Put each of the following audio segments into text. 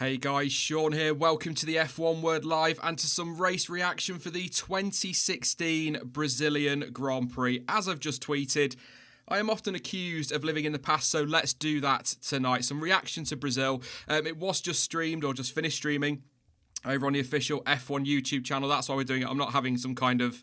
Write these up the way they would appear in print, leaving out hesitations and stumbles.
Hey guys, Sean here. Welcome to the F1 Word Live and to some race reaction for the 2016 Brazilian Grand Prix. As I've just tweeted, I am often accused of living in the past, so let's do that tonight. Some reaction to Brazil. It was just streamed or just finished streaming over on the official F1 YouTube channel. That's why we're doing it. I'm not having some kind of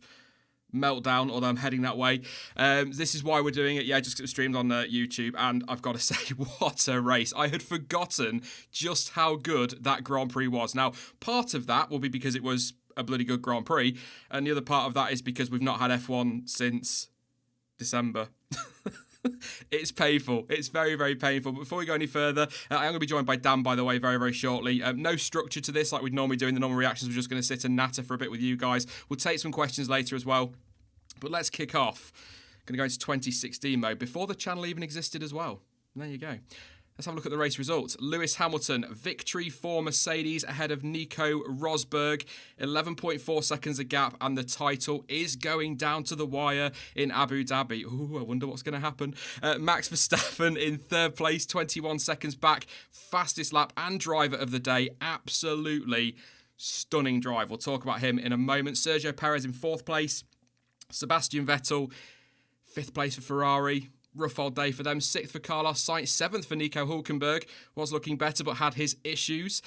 meltdown, although I'm heading that way. This is why we're doing it. Yeah, just streamed on YouTube, and I've got to say, what a race. I had forgotten just how good that Grand Prix was. Now, part of that will be because it was a bloody good Grand Prix, and the other part of that is because we've not had F1 since December. It's painful. It's very, very painful. But before we go any further, I'm going to be joined by Dan, by the way, very, very shortly. No structure to this like we'd normally do in the normal reactions. We're just going to sit and natter for a bit with you guys. We'll take some questions later as well. But let's kick off. Going to go into 2016 mode before the channel even existed as well. And there you go. Let's have a look at the race results. Lewis Hamilton, victory for Mercedes ahead of Nico Rosberg. 11.4 seconds a gap, and the title is going down to the wire in Abu Dhabi. Ooh, I wonder what's going to happen. Max Verstappen in third place, 21 seconds back. Fastest lap and driver of the day. Absolutely stunning drive. We'll talk about him in a moment. Sergio Perez in fourth place. Sebastian Vettel, fifth place for Ferrari. Rough old day for them. Sixth for Carlos Sainz. Seventh for Nico Hulkenberg. Was looking better but had his issues.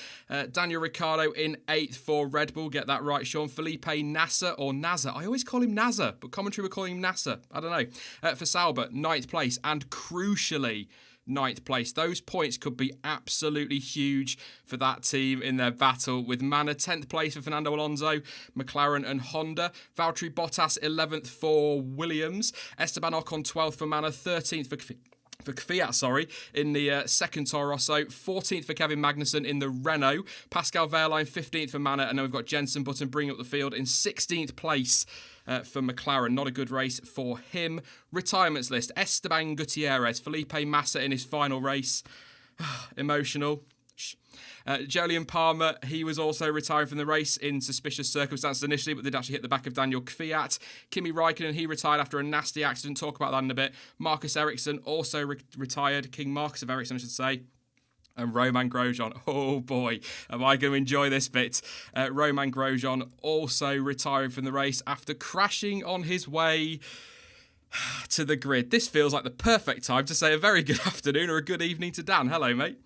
Daniel Ricciardo in eighth for Red Bull. Get that right, Sean. Felipe Massa or Nazar. I always call him Nazar, but commentary were calling him Nasser. I don't know. For Sauber, ninth place. And crucially, ninth place. Those points could be absolutely huge for that team in their battle with Manor. 10th place for Fernando Alonso, McLaren and Honda. Valtteri Bottas 11th for Williams. Esteban Ocon 12th for Manor. 13th for Fiat, in the second Toro Rosso. 14th for Kevin Magnussen in the Renault. Pascal Wehrlein 15th for Manor. And then we've got Jenson Button bringing up the field in 16th place for McLaren. Not a good race for him. Retirements list. Esteban Gutierrez. Felipe Massa in his final race. Emotional. Jolyon Palmer, he was also retiring from the race in suspicious circumstances initially, but did actually hit the back of Daniel Kvyat. Kimi Raikkonen, he retired after a nasty accident. Talk about that in a bit. Marcus Ericsson also retired. King Marcus of Ericsson, I should say. And Romain Grosjean, oh boy, am I going to enjoy this bit. Romain Grosjean also retiring from the race after crashing on his way to the grid. This feels like the perfect time to say a very good afternoon or a good evening to Dan. Hello, mate.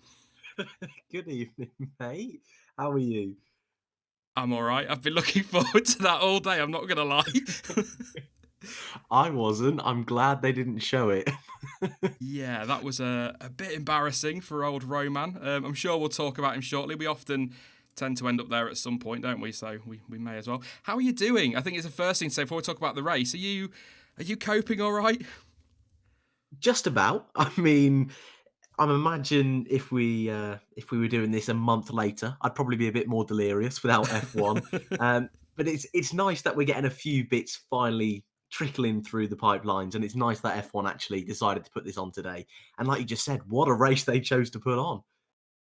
Good evening, mate. How are you? I'm all right. I've been looking forward to that all day. I'm not going to lie. I wasn't. I'm glad they didn't show it. Yeah, that was a bit embarrassing for old Roman. I'm sure we'll talk about him shortly. We often tend to end up there at some point, don't we? So we may as well. How are you doing? I think it's the first thing to say before we talk about the race. Are you coping all right? Just about. I mean, I imagine if we were doing this a month later, I'd probably be a bit more delirious without F1. But it's nice that we're getting a few bits finally trickling through the pipelines, and it's nice that F1 actually decided to put this on today. And like you just said, what a race they chose to put on.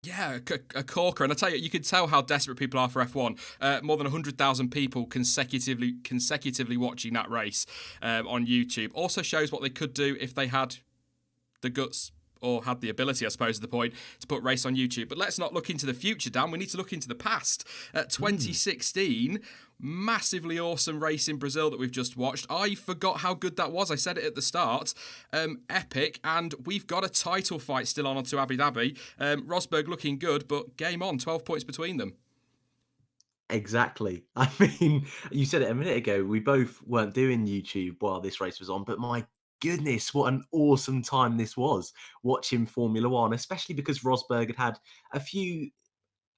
Yeah, a corker. And I tell you, you could tell how desperate people are for F1. More than 100,000 people consecutively watching that race on YouTube. Also shows what they could do if they had the guts or had the ability, I suppose, is the point, to put race on YouTube. But let's not look into the future, Dan. We need to look into the past. 2016, massively awesome race in Brazil that we've just watched. I forgot how good that was. I said it at the start. Epic. And we've got a title fight still on to Abu Dhabi. Rosberg looking good, but game on. 12 points between them. Exactly. I mean, you said it a minute ago. We both weren't doing YouTube while this race was on, but my goodness, what an awesome time this was watching Formula One, especially because Rosberg had a few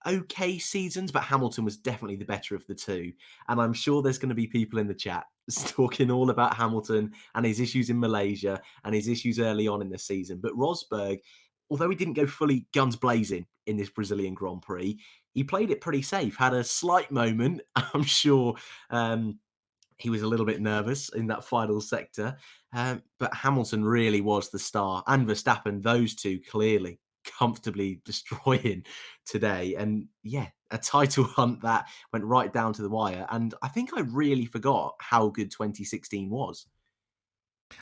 okay seasons, but Hamilton was definitely the better of the two. And I'm sure there's going to be people in the chat talking all about Hamilton and his issues in Malaysia and his issues early on in the season. But Rosberg, although he didn't go fully guns blazing in this Brazilian Grand Prix, he played it pretty safe, had a slight moment. I'm sure he was a little bit nervous in that final sector. But Hamilton really was the star. And Verstappen, those two clearly comfortably destroying today. And yeah, a title hunt that went right down to the wire. And I think I really forgot how good 2016 was.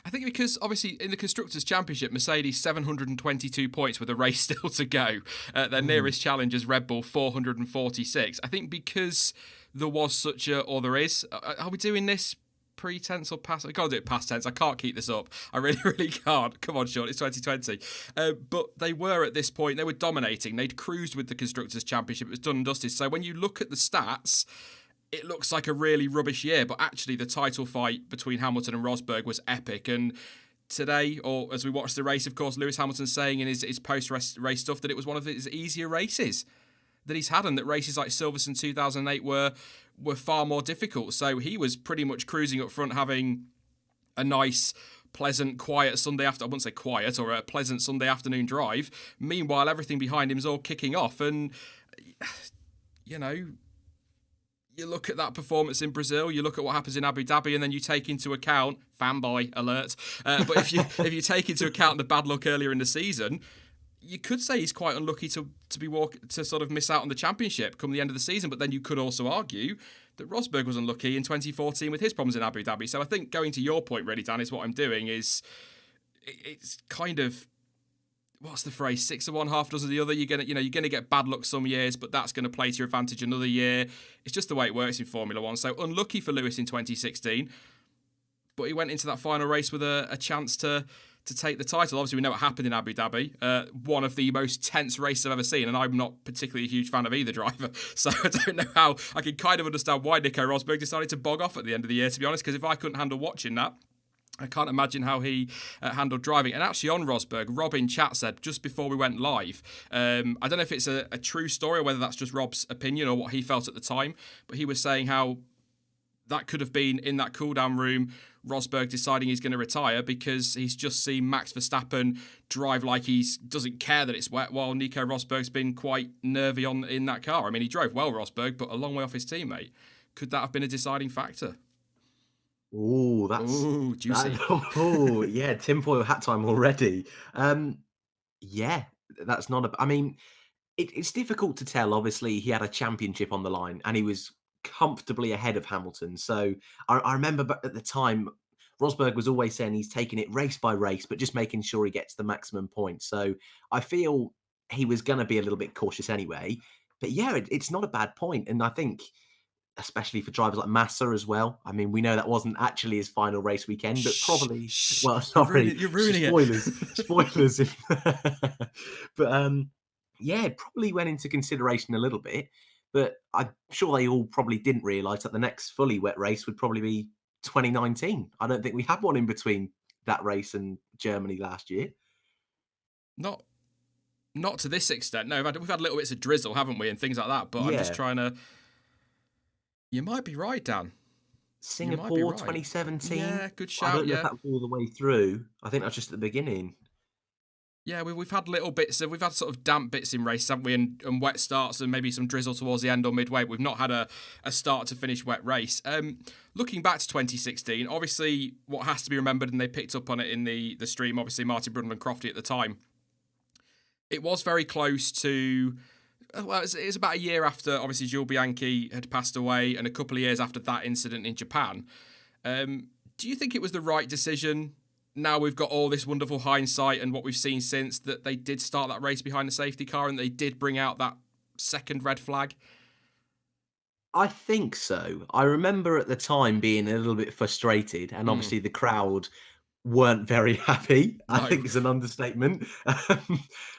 I think because obviously in the Constructors' Championship, Mercedes 722 points with a race still to go. Their nearest challengers, Red Bull, 446. I think because there was such a, or there is, are we doing this pre-tense or past? I've got to do it past tense. I can't keep this up. I really, really can't. Come on, Sean, it's 2020. But they were at this point, they were dominating. They'd cruised with the Constructors' Championship. It was done and dusted. So when you look at the stats, it looks like a really rubbish year, but actually the title fight between Hamilton and Rosberg was epic. And today, or as we watched the race, of course, Lewis Hamilton saying in his post-race stuff that it was one of his easier races that he's had, and that races like Silverstone 2008 were far more difficult. So he was pretty much cruising up front, having a nice, pleasant, quiet Sunday after. I wouldn't say quiet, or a pleasant Sunday afternoon drive. Meanwhile, everything behind him is all kicking off, and you know, you look at that performance in Brazil, you look at what happens in Abu Dhabi, and then you take into account, fanboy alert, but if you take into account the bad luck earlier in the season, you could say he's quite unlucky to sort of miss out on the championship come the end of the season. But then you could also argue that Rosberg was unlucky in 2014 with his problems in Abu Dhabi. So I think going to your point, really, Dan, is what I'm doing is it's kind of, what's the phrase? 6 of one, half dozen of the other. You're gonna get bad luck some years, but that's going to play to your advantage another year. It's just the way it works in Formula One. So unlucky for Lewis in 2016, but he went into that final race with a chance to take the title. Obviously, we know what happened in Abu Dhabi. One of the most tense races I've ever seen, and I'm not particularly a huge fan of either driver. So I don't know how I can kind of understand why Nico Rosberg decided to bog off at the end of the year, to be honest, because if I couldn't handle watching that, I can't imagine how he handled driving. And actually on Rosberg, Rob in chat said just before we went live, I don't know if it's a true story or whether that's just Rob's opinion or what he felt at the time, but he was saying how that could have been in that cool-down room, Rosberg deciding he's going to retire because he's just seen Max Verstappen drive like he doesn't care that it's wet, while Nico Rosberg's been quite nervy in that car. I mean, he drove well, Rosberg, but a long way off his teammate. Could that have been a deciding factor? Oh, that's juicy. Oh, yeah, tinfoil hat time already. Yeah, that's not a. I mean, it's difficult to tell. Obviously, he had a championship on the line, and he was comfortably ahead of Hamilton. So I remember at the time, Rosberg was always saying he's taking it race by race, but just making sure he gets the maximum points. So I feel he was going to be a little bit cautious anyway. But yeah, it's not a bad point, and I think, especially for drivers like Massa as well. I mean, we know that wasn't actually his final race weekend, but probably. Well, sorry, you're ruining spoilers, it. spoilers. But yeah, it probably went into consideration a little bit. But I'm sure they all probably didn't realise that the next fully wet race would probably be 2019. I don't think we had one in between that race and Germany last year. Not to this extent. No, we've had little bits of drizzle, haven't we, and things like that. But yeah. I'm just trying to. You might be right, Dan. Singapore right. 2017. Yeah, good shout. I don't know if that was all the way through. I think that's just at the beginning. Yeah, we've had little bits of, we've had sort of damp bits in race, haven't we, and wet starts and maybe some drizzle towards the end or midway. We've not had a start to finish wet race. Looking back to 2016, obviously what has to be remembered, and they picked up on it in the stream, obviously Martin Brundle and Crofty at the time, it was very close to, well, it was about a year after, obviously, Jules Bianchi had passed away and a couple of years after that incident in Japan. Do you think it was the right decision, now we've got all this wonderful hindsight and what we've seen since, that they did start that race behind the safety car and they did bring out that second red flag? I think so. I remember at the time being a little bit frustrated, and obviously the crowd weren't very happy. No. I think it's an understatement.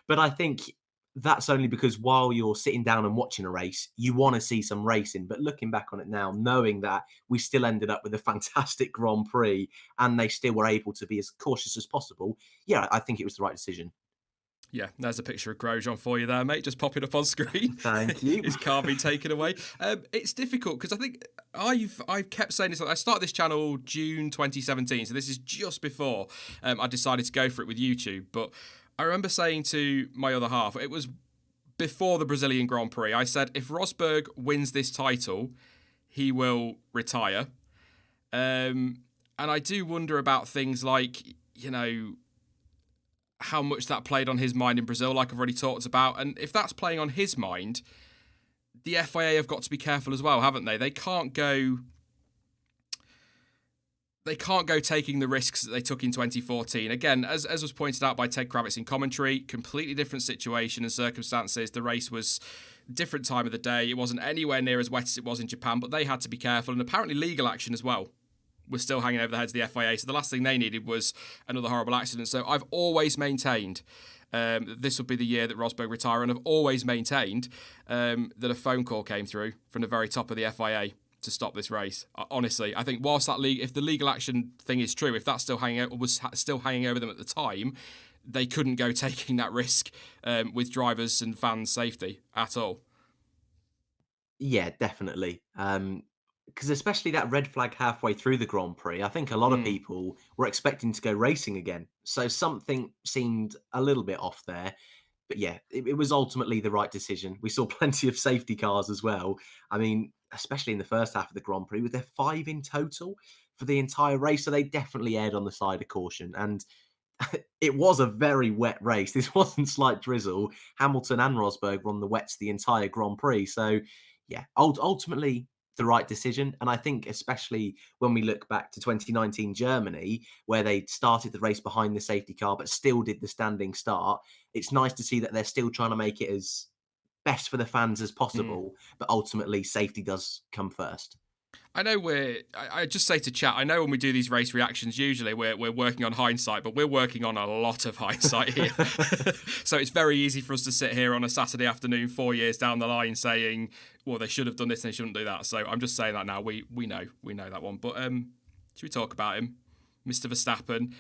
But I think that's only because while you're sitting down and watching a race, you want to see some racing. But looking back on it now, knowing that we still ended up with a fantastic Grand Prix and they still were able to be as cautious as possible, yeah, I think it was the right decision. Yeah, there's a picture of Grosjean for you there, mate. Just popping up on screen. Thank you. His car being taken away. It's difficult because I think I've kept saying this. I started this channel June 2017, so this is just before I decided to go for it with YouTube. But I remember saying to my other half, it was before the Brazilian Grand Prix, I said, if Rosberg wins this title, he will retire. And I do wonder about things like, you know, how much that played on his mind in Brazil, like I've already talked about. And if that's playing on his mind, the FIA have got to be careful as well, haven't they? They can't go they can't go taking the risks that they took in 2014. Again, as was pointed out by Ted Kravitz in commentary, completely different situation and circumstances. The race was different time of the day. It wasn't anywhere near as wet as it was in Japan, but they had to be careful, and apparently legal action as well was still hanging over the heads of the FIA. So the last thing they needed was another horrible accident. So I've always maintained this would be the year that Rosberg retire, and I've always maintained that a phone call came through from the very top of the FIA to stop this race. Honestly, I think whilst if the legal action thing is true, if that's still was still hanging over them at the time, they couldn't go taking that risk with drivers and fans' safety at all. Yeah, definitely. Because especially that red flag halfway through the Grand Prix, I think a lot of people were expecting to go racing again. So something seemed a little bit off there. But yeah, it was ultimately the right decision. We saw plenty of safety cars as well. I mean, especially in the first half of the Grand Prix, was there 5 in total for the entire race? So they definitely erred on the side of caution. And it was a very wet race. This wasn't slight drizzle. Hamilton and Rosberg were on the wets the entire Grand Prix. So, yeah, ultimately the right decision. And I think, especially when we look back to 2019 Germany, where they started the race behind the safety car but still did the standing start, it's nice to see that they're still trying to make it as best for the fans as possible. But ultimately, safety does come first. I know I just say to chat, I know when we do these race reactions, usually we're working on hindsight, but we're working on a lot of hindsight here. So it's very easy for us to sit here on a Saturday afternoon, 4 years down the line, saying, well, they should have done this and they shouldn't do that. So I'm just saying that now. We know that one. But should we talk about him? Mr. Verstappen.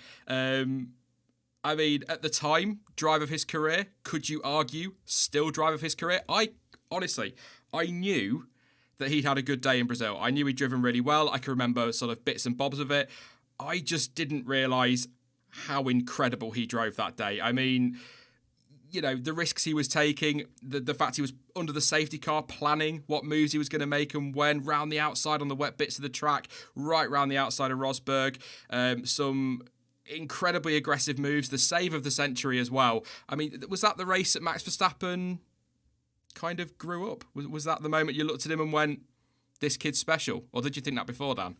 I mean, at the time, drive of his career, could you argue, still drive of his career? Honestly, I knew that he'd had a good day in Brazil. I knew he'd driven really well. I can remember sort of bits and bobs of it. I just didn't realise how incredible he drove that day. I mean, you know, the risks he was taking, the fact he was under the safety car planning what moves he was going to make and when, round the outside on the wet bits of the track, right round the outside of Rosberg. Some incredibly aggressive moves, the save of the century as well. I mean, was that the race that Max Verstappen kind of grew up? Was that the moment you looked at him and went, this kid's special? Or did you think that before, Dan?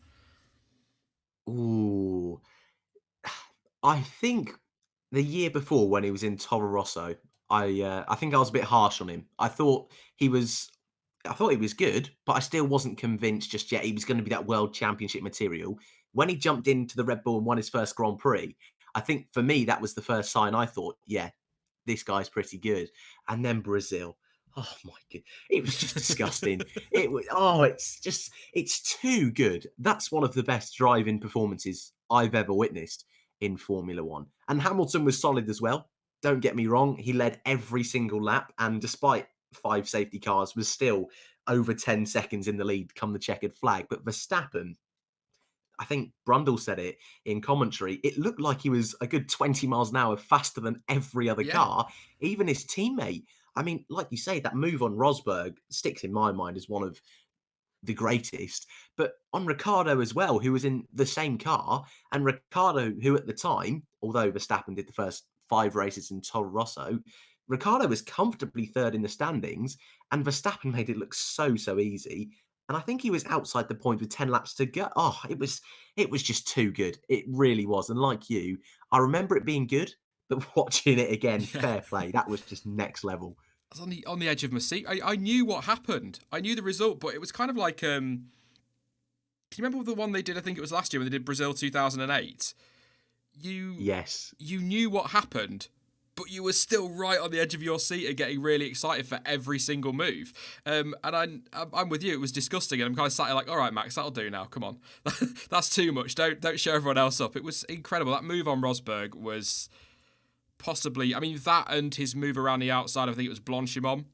Ooh. I think the year before when he was in Toro Rosso, I think I was a bit harsh on him. I thought he was good, but I still wasn't convinced just yet he was going to be that world championship material. When he jumped into the Red Bull and won his first Grand Prix, I think for me that was the first sign I thought, yeah, this guy's pretty good. And then Brazil. Oh my god, it was just disgusting. It's too good. That's one of the best driving performances I've ever witnessed in Formula One. And Hamilton was solid as well. Don't get me wrong, he led every single lap, and despite 5 safety cars, was still over 10 seconds in the lead come the checkered flag. But Verstappen, I think Brundle said it in commentary, it looked like he was a good 20 miles an hour faster than every other Yeah. car, even his teammate. I mean, like you say, that move on Rosberg sticks in my mind as one of the greatest, but on Ricciardo as well, who was in the same car, and Ricciardo, who at the time, although Verstappen did the first 5 races in Toro Rosso, Ricciardo was comfortably third in the standings, and Verstappen made it look so easy. And I think he was outside the point with 10 laps to go. Oh, it was just too good. It really was. And like you, I remember it being good, but watching it again, Yeah. fair play. That was just next level. I was on the edge of my seat. I knew what happened. I knew the result, but it was kind of like can you remember the one they did? I think it was last year when they did Brazil 2008. Yes. You knew what happened, but you were still right on the edge of your seat and getting really excited for every single move. And I'm with you. It was disgusting, and I'm kind of sat here like, all right, Max, that'll do now. Come on, that's too much. Don't show everyone else up. It was incredible. That move on Rosberg was possibly, I mean, that and his move around the outside. I think it was Blanchimont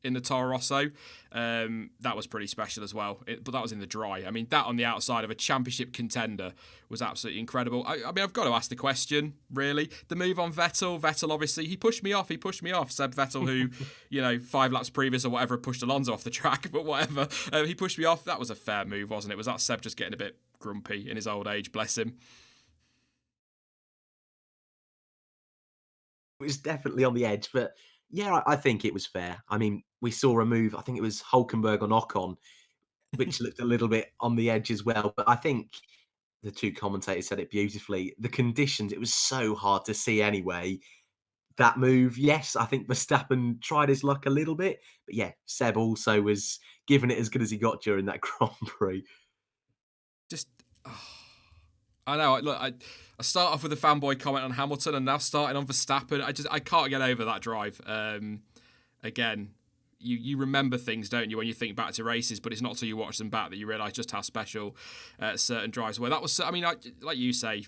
in the Toro Rosso. That was pretty special as well. But that was in the dry. I mean, that on the outside of a championship contender was absolutely incredible. I mean, I've got to ask the question, really. The move on Vettel. Vettel, obviously, he pushed me off. Seb Vettel, who, 5 laps previous or whatever, pushed Alonso off the track, but whatever. He pushed me off. That was a fair move, wasn't it? Was that Seb just getting a bit grumpy in his old age? Bless him. It was definitely on the edge, but yeah, I think it was fair. I mean, we saw a move, I think it was Hulkenberg on Ocon, which looked a little bit on the edge as well. But I think the two commentators said it beautifully. The conditions, it was so hard to see anyway. That move, yes, I think Verstappen tried his luck a little bit, but yeah, Seb also was giving it as good as he got during that Grand Prix. Just, I know. Look, I start off with a fanboy comment on Hamilton, and now starting on Verstappen. I can't get over that drive. Again, you remember things, don't you, when you think back to races? But it's not till you watch them back that you realise just how special certain drives were. That was, I mean, like you say,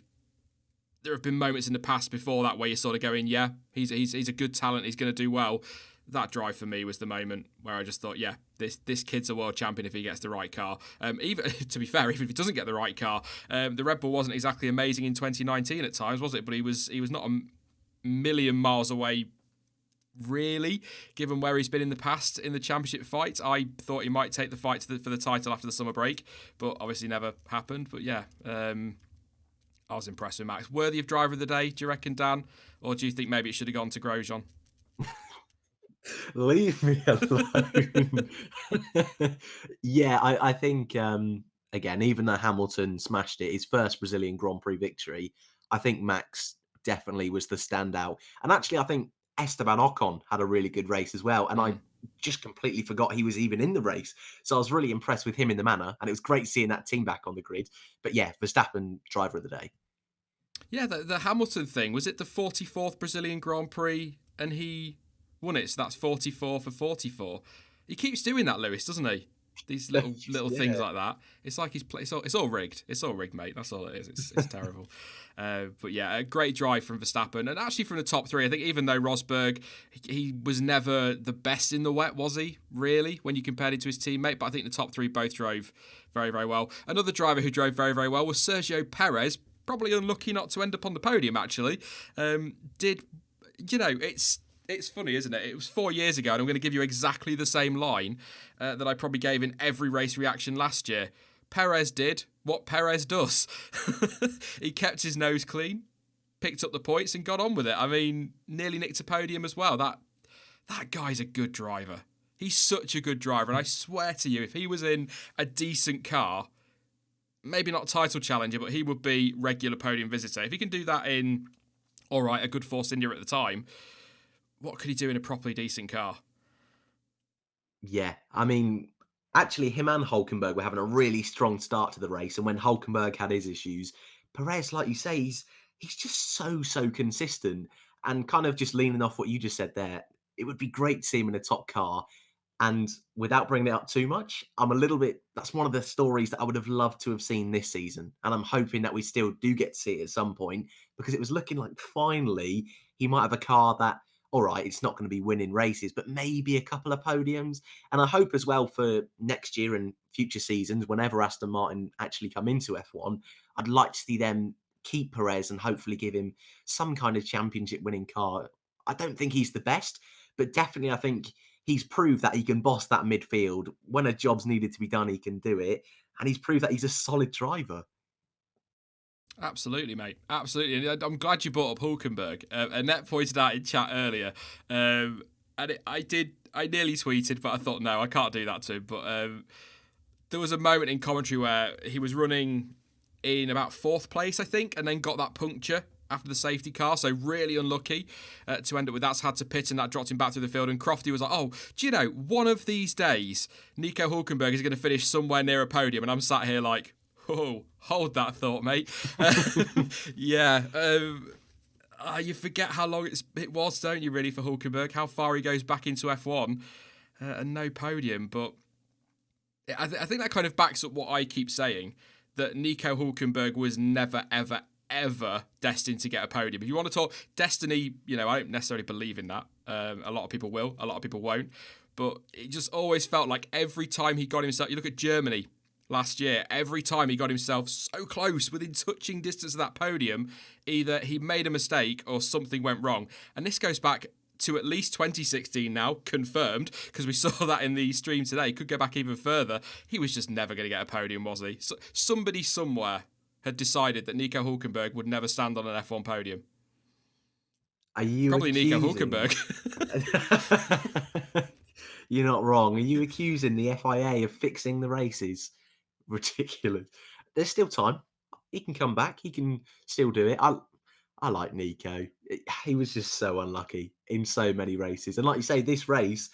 there have been moments in the past before that where you're sort of going, yeah, he's a good talent, he's going to do well. That drive for me was the moment where I just thought, yeah, this kid's a world champion if he gets the right car. Even to be fair, even if he doesn't get the right car, the Red Bull wasn't exactly amazing in 2019 at times, was it? But he was not a million miles away, really, given where he's been in the past in the championship fights. I thought he might take the fight for the title after the summer break, but obviously never happened. But yeah, I was impressed with Max. Worthy of driver of the day, do you reckon, Dan? Or do you think maybe it should have gone to Grosjean? Leave me alone. Yeah, I think, again, even though Hamilton smashed it, his first Brazilian Grand Prix victory, I think Max definitely was the standout. And actually, I think Esteban Ocon had a really good race as well. And I just completely forgot he was even in the race. So I was really impressed with him in the Manor. And it was great seeing that team back on the grid. But yeah, Verstappen, driver of the day. Yeah, the Hamilton thing, was it the 44th Brazilian Grand Prix and he won it? So that's 44 for 44. He keeps doing that, Lewis, doesn't he? These little things like that. It's like it's all rigged. It's all rigged, mate. That's all it is. It's terrible. But yeah, a great drive from Verstappen, and actually from the top three. I think even though Rosberg, he was never the best in the wet, was he? Really, when you compared him to his teammate. But I think the top three both drove very, very well. Another driver who drove very, very well was Sergio Perez. Probably unlucky not to end up on the podium. Actually, It's funny, isn't it? It was 4 years ago, and I'm going to give you exactly the same line that I probably gave in every race reaction last year. Perez did what Perez does. He kept his nose clean, picked up the points, and got on with it. I mean, nearly nicked a podium as well. That guy's a good driver. He's such a good driver, and I swear to you, if he was in a decent car, maybe not title challenger, but he would be regular podium visitor. If he can do that in, all right, a good Force India at the time, what could he do in a properly decent car? Yeah, I mean, actually, him and Hulkenberg were having a really strong start to the race, and when Hulkenberg had his issues, Perez, like you say, he's just so consistent, and kind of just leaning off what you just said there. It would be great to see him in a top car, and without bringing it up too much, I'm a little bit. That's one of the stories that I would have loved to have seen this season, and I'm hoping that we still do get to see it at some point because it was looking like finally he might have a car that, all right, it's not going to be winning races, but maybe a couple of podiums. And I hope as well for next year and future seasons, whenever Aston Martin actually come into F1, I'd like to see them keep Perez and hopefully give him some kind of championship winning car. I don't think he's the best, but definitely I think he's proved that he can boss that midfield. When a job's needed to be done, he can do it. And he's proved that he's a solid driver. Absolutely, mate. Absolutely. And I'm glad you brought up Hulkenberg. Annette pointed out in chat earlier, I nearly tweeted, but I thought, no, I can't do that to him. But there was a moment in commentary where he was running in about fourth place, I think, and then got that puncture after the safety car, so really unlucky to end up with that. Had to pit, and that dropped him back to the field. And Crofty was like, "Oh, do you know, one of these days, Nico Hulkenberg is going to finish somewhere near a podium," and I'm sat here like, "Oh, hold that thought, mate." Yeah, you forget how long it was, don't you? Really, for Hulkenberg, how far he goes back into F1 and no podium. But I think that kind of backs up what I keep saying, that Nico Hulkenberg was never, ever, ever destined to get a podium. If you want to talk destiny, I don't necessarily believe in that. A lot of people will, a lot of people won't. But it just always felt like every time he got himself, you look at Germany last year, every time he got himself so close, within touching distance of that podium, either he made a mistake or something went wrong. And this goes back to at least 2016 now, confirmed, because we saw that in the stream today. Could go back even further. He was just never going to get a podium, was he? So somebody somewhere had decided that Nico Hulkenberg would never stand on an F1 podium. Are you probably accusing... Nico Hulkenberg? You're not wrong. Are you accusing the FIA of fixing the races? Ridiculous. There's still time. he can come back. He can still do it. I like Nico. He was just so unlucky in so many races. And like you say, this race,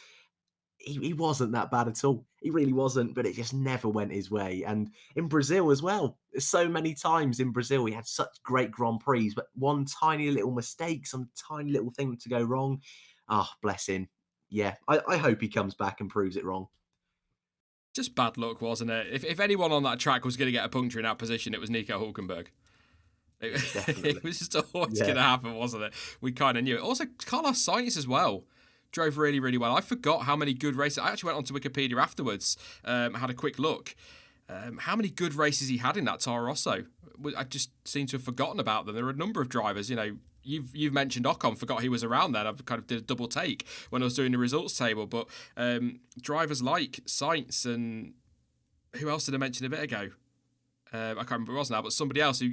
he wasn't that bad at all. He really wasn't, but it just never went his way. And in Brazil as well, so many times in Brazil, he had such great Grand Prix, but one tiny little mistake, some tiny little thing to go wrong. Oh, bless him. Yeah, I hope he comes back and proves it wrong. Just bad luck, wasn't it? If anyone on that track was going to get a puncture in that position, it was Nico Hulkenberg. It Definitely. was just always Yeah. going to happen, wasn't it? We kind of knew it. Also, Carlos Sainz as well drove really, really well. I forgot how many good races. I actually went onto Wikipedia afterwards, had a quick look. How many good races he had in that Toro Rosso? I just seem to have forgotten about them. There are a number of drivers. You've mentioned Ocon. Forgot he was around then. I've kind of did a double take when I was doing the results table. But drivers like Sainz and who else did I mention a bit ago? I can't remember who it was now, but somebody else who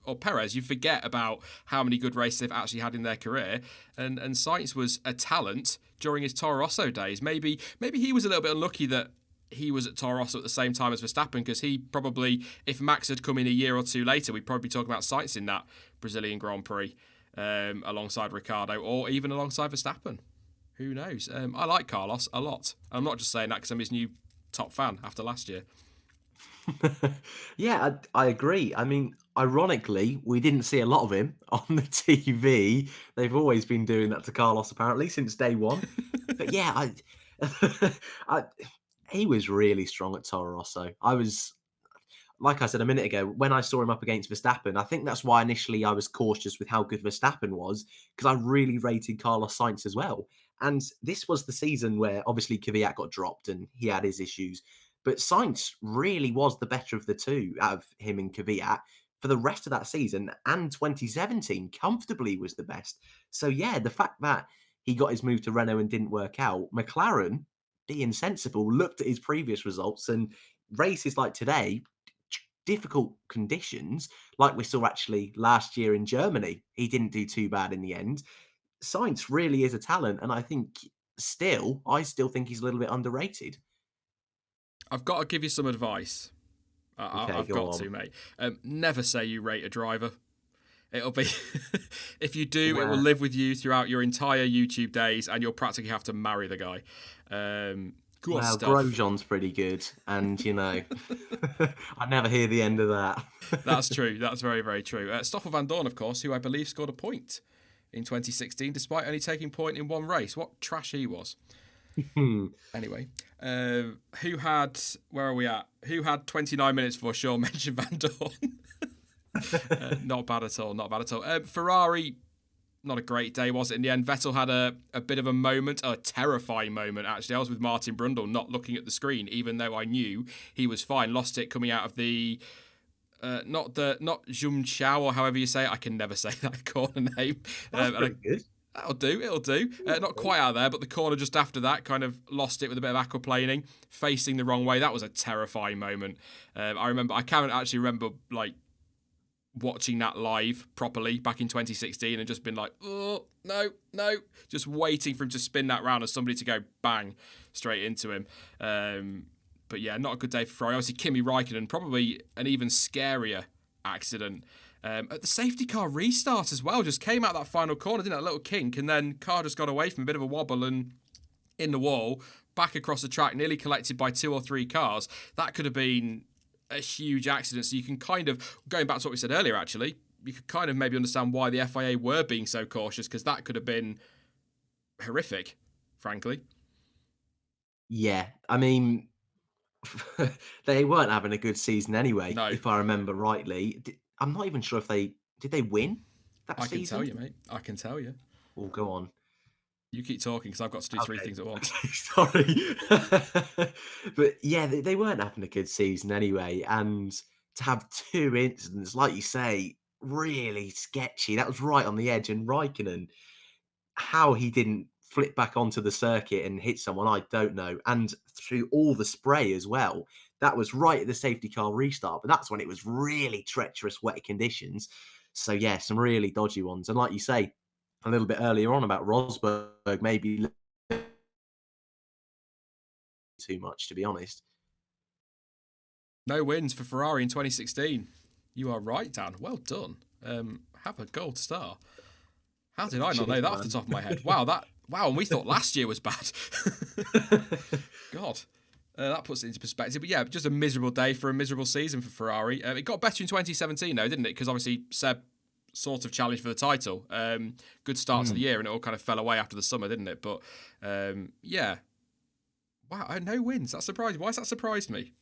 or Perez, you forget about how many good races they've actually had in their career. And Sainz was a talent during his Toro Rosso days. Maybe he was a little bit unlucky that he was at Toro Rosso at the same time as Verstappen, because he probably, if Max had come in a year or two later, we'd probably be talking about Sainz in that Brazilian Grand Prix alongside Ricciardo or even alongside Verstappen. Who knows? I like Carlos a lot. I'm not just saying that because I'm his new top fan after last year. Yeah, I agree. I mean, ironically, we didn't see a lot of him on the TV. They've always been doing that to Carlos, apparently, since day one. But yeah, I, he was really strong at Toro Rosso. I was, like I said a minute ago, when I saw him up against Verstappen, I think that's why initially I was cautious with how good Verstappen was, because I really rated Carlos Sainz as well. And this was the season where obviously Kvyat got dropped and he had his issues. But Sainz really was the better of the two out of him and Kvyat for the rest of that season, and 2017 comfortably was the best. So yeah, the fact that he got his move to Renault and didn't work out, McLaren, being sensible, looked at his previous results and races like today, difficult conditions, like we saw actually last year in Germany. He didn't do too bad in the end. Science really is a talent, and I still think he's a little bit underrated. I've got to give you some advice. Okay, I've go got on. to, mate. Never say you rate a driver. It'll be if you do, it will Well, live with you throughout your entire YouTube days, and you'll practically have to marry the guy. Good well, stuff. Grosjean's pretty good, and I never hear the end of that. That's true. That's very, very true. Stoffel Van Dorn, of course, who I believe scored a point in 2016, despite only taking point in one race. What trash he was. Hmm. Anyway, who had? Where are we at? Who had 29 minutes before Sean mentioned Van Dorn? Not bad at all. Not bad at all. Ferrari, not a great day, was it? In the end, Vettel had a bit of a moment, a terrifying moment, actually. I was with Martin Brundle, not looking at the screen, even though I knew he was fine. Lost it coming out of the not Jung Chao or however you say it. I can never say that corner name. That's pretty good. That'll do. It'll do. Not quite out there, but the corner just after that kind of lost it with a bit of aquaplaning, facing the wrong way. That was a terrifying moment. I can't actually remember like watching that live properly back in 2016 and just been like, oh, no, just waiting for him to spin that round and somebody to go bang straight into him. But yeah, not a good day for Ferrari. Obviously, Kimi Raikkonen, probably an even scarier accident. At the safety car restart as well, just came out that final corner, didn't it? A little kink, and then car just got away from a bit of a wobble and in the wall, back across the track, nearly collected by 2 or 3 cars. That could have been a huge accident. So you can kind of, going back to what we said earlier, actually, you could kind of maybe understand why the FIA were being so cautious, because that could have been horrific, frankly. Yeah, I mean, they weren't having a good season anyway, No, if I remember rightly. I'm not even sure if did they win that I can tell season? you, mate. I can tell you. Oh, go on. You keep talking because I've got to do 3 Okay. things at once. Sorry. But yeah, they weren't having a good season anyway. And to have 2 incidents, like you say, really sketchy. That was right on the edge. And Raikkonen, how he didn't flip back onto the circuit and hit someone, I don't know. And through all the spray as well. That was right at the safety car restart. But that's when it was really treacherous, wet conditions. So yeah, some really dodgy ones. And like you say, a little bit earlier on about Rosberg maybe too much, to be honest. No wins for Ferrari in 2016. You are right, Dan. Well done. Have a gold star. How did I not know Cheers, that man. off the top of my head? Wow, and we thought last year was bad. God. That puts it into perspective. But yeah, just a miserable day for a miserable season for Ferrari. It got better in 2017, though, didn't it? Because obviously Seb sort of challenged for the title. Good start to the year, and it all kind of fell away after the summer, didn't it? But yeah. Wow, no wins. That's surprising. Why has that surprised me?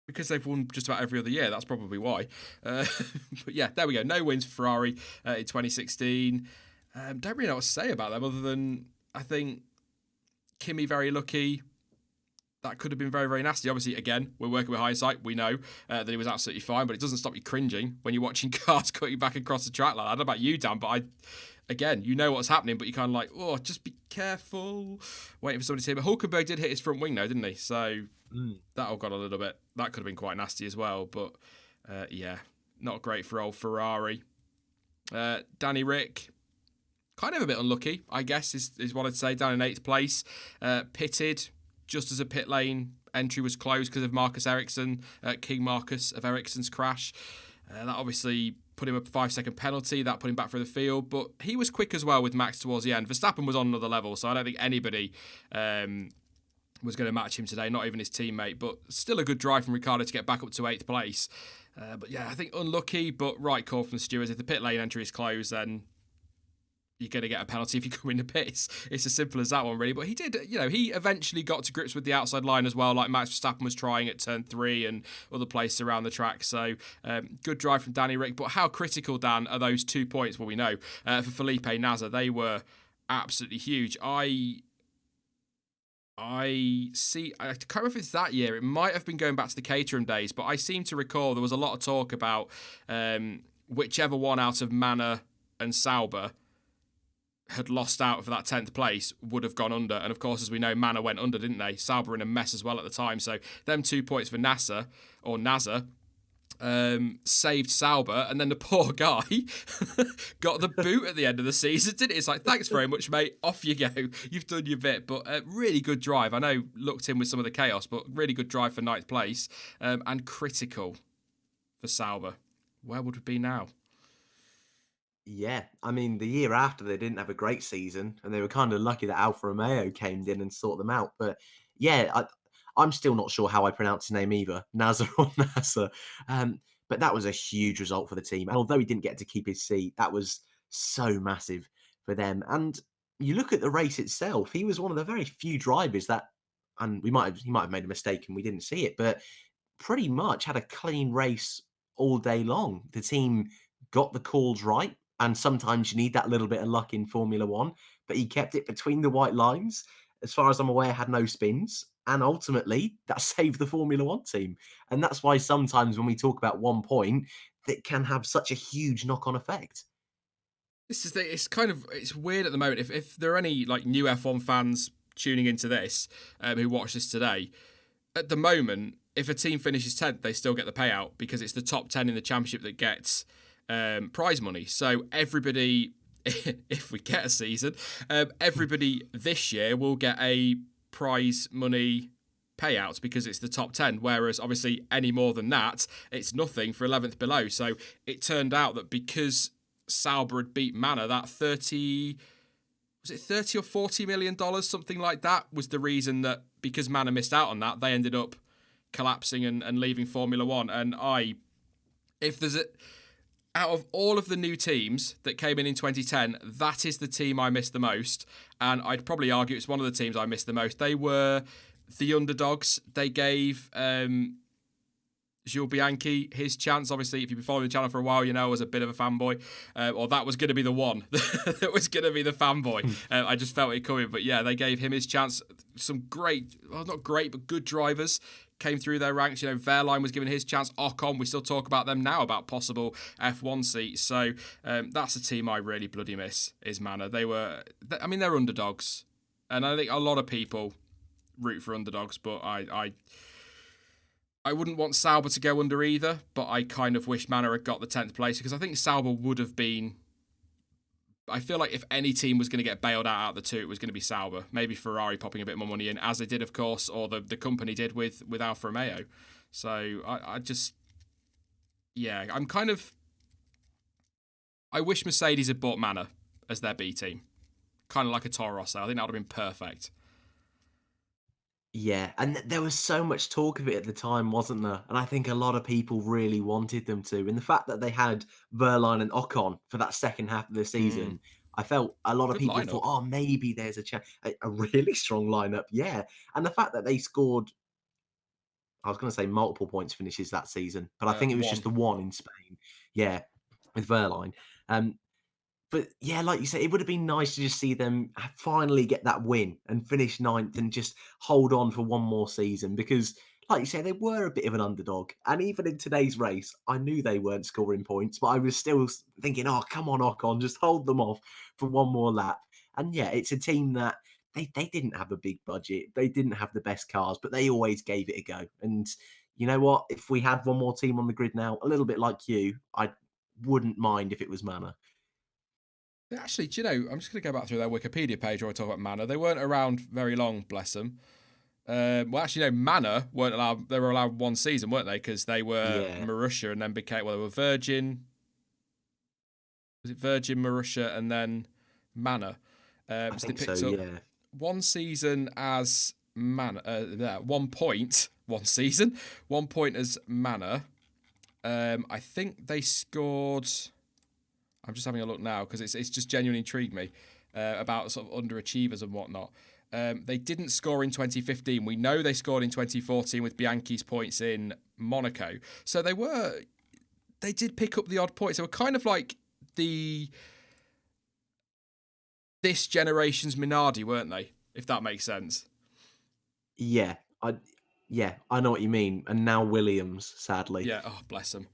Because they've won just about every other year. That's probably why. But yeah, there we go. No wins for Ferrari in 2016. Don't really know what to say about them other than I think Kimi very lucky. That could have been very, very nasty. Obviously, again, we're working with hindsight. We know that he was absolutely fine, but it doesn't stop you cringing when you're watching cars cutting back across the track like that. I don't know about you, Dan, but again, you know what's happening, but you're kind of like, oh, just be careful. Waiting for somebody to see. But Hulkenberg did hit his front wing, though, didn't he? So that all got a little bit. That could have been quite nasty as well. But yeah, not great for old Ferrari. Danny Rick, kind of a bit unlucky, I guess, is what I'd say. Down in 8th place. Pitted just as a pit lane entry was closed because of Marcus Ericsson, King Marcus of Ericsson's crash. That obviously put him a 5-second penalty. That put him back through the field. But he was quick as well with Max towards the end. Verstappen was on another level, so I don't think anybody was going to match him today, not even his teammate. But still a good drive from Ricciardo to get back up to 8th place. But yeah, I think unlucky, but right call from the stewards. If the pit lane entry is closed, then you're going to get a penalty if you come in the pits. It's as simple as that one, really. But he did, he eventually got to grips with the outside line as well, like Max Verstappen was trying at turn 3 and other places around the track. So good drive from Danny Rick. But how critical, Dan, are those 2 points? Well, we know for Felipe Massa, they were absolutely huge. I can't remember if it's that year. It might have been going back to the Caterham days, but I seem to recall there was a lot of talk about whichever one out of Manor and Sauber had lost out for that 10th place would have gone under. And of course, as we know, Manor went under, didn't they? Sauber in a mess as well at the time. So them 2 points for NASA saved Sauber, and then the poor guy got the boot at the end of the season, didn't it? It's like, thanks very much, mate. Off you go. You've done your bit. But really good drive. I know looked in with some of the chaos, but really good drive for 9th place and critical for Sauber. Where would we be now? Yeah, I mean, the year after they didn't have a great season, and they were kind of lucky that Alfa Romeo came in and sorted them out. But yeah, I'm still not sure how I pronounce his name either, Nazar or NASA. But that was a huge result for the team. And although he didn't get to keep his seat, that was so massive for them. And you look at the race itself, he was one of the very few drivers that, and he might have made a mistake and we didn't see it, but pretty much had a clean race all day long. The team got the calls right. And sometimes you need that little bit of luck in Formula One, but he kept it between the white lines. As far as I'm aware, had no spins. And ultimately, that saved the Formula One team. And that's why sometimes when we talk about 1 point, that can have such a huge knock-on effect. It's weird at the moment. If there are any like new F1 fans tuning into this who watch this today, at the moment, if a team finishes 10th, they still get the payout because it's the top 10 in the championship that gets prize money. So everybody, if we get a season, everybody this year will get a prize money payout because it's the top 10. Whereas obviously any more than that, it's nothing for 11th below. So it turned out that because Sauber had beat Manor, that 30 or 40 million dollars, something like that, was the reason that because Manor missed out on that, they ended up collapsing and leaving Formula One. And out of all of the new teams that came in 2010, that is the team I missed the most. And I'd probably argue it's one of the teams I missed the most. They were the underdogs. They gave Jules Bianchi his chance. Obviously, if you've been following the channel for a while, you know I was a bit of a fanboy. Or that was going to be the one that was going to be the fanboy. I just felt it coming. But yeah, they gave him his chance. Some great, well, not great, but good drivers came through their ranks. Wehrlein was given his chance. Ocon, we still talk about them now, about possible F1 seats. So that's a team I really bloody miss, is Manor. They're underdogs. And I think a lot of people root for underdogs, but I wouldn't want Sauber to go under either, but I kind of wish Manor had got the 10th place because I think Sauber would have been... I feel like if any team was going to get bailed out of the two, it was going to be Sauber. Maybe Ferrari popping a bit more money in, as they did, of course, or the company did with Alfa Romeo. So I just... Yeah, I wish Mercedes had bought Manor as their B team. Kind of like a Toro Rosso. I think that would have been perfect. Yeah, and there was so much talk of it at the time, wasn't there? And I think a lot of people really wanted them to. And the fact that they had Verline and Ocon for that second half of the Mm. season, I felt a lot of Good people thought, lineup. oh, maybe there's a chance. A really strong lineup, yeah. And the fact that they scored, I was going to say multiple points finishes that season, but I think it was just One. the one in Spain. Yeah, with Verline. But yeah, like you said, it would have been nice to just see them finally get that win and finish ninth and just hold on for one more season because, like you said, they were a bit of an underdog. And even in today's race, I knew they weren't scoring points, but I was still thinking, oh, come on, Ocon, just hold them off for one more lap. And yeah, it's a team that they didn't have a big budget, they didn't have the best cars, but they always gave it a go. And you know what? If we had one more team on the grid now, a little bit like you, I wouldn't mind if it was Manor. Actually, do you know, I'm just going to go back through their Wikipedia page where I talk about Manor. They weren't around very long, bless them. Well, actually, no, Manor weren't allowed. They were allowed one season, weren't they? Because they were Yeah. Marussia and then became, well, they were Virgin. Was it Virgin, Marussia, and then Manor? I So they think so, picked up yeah. one season as Manor. There, 1 point, one season, 1 point as Manor. I think they scored. I'm just having a look now because it's just genuinely intrigued me about sort of underachievers and whatnot. They didn't score in 2015. We know they scored in 2014 with Bianchi's points in Monaco. So they did pick up the odd points. They were kind of like this generation's Minardi, weren't they? If that makes sense. Yeah, I know what you mean, and now Williams, sadly. Yeah. Oh, bless them.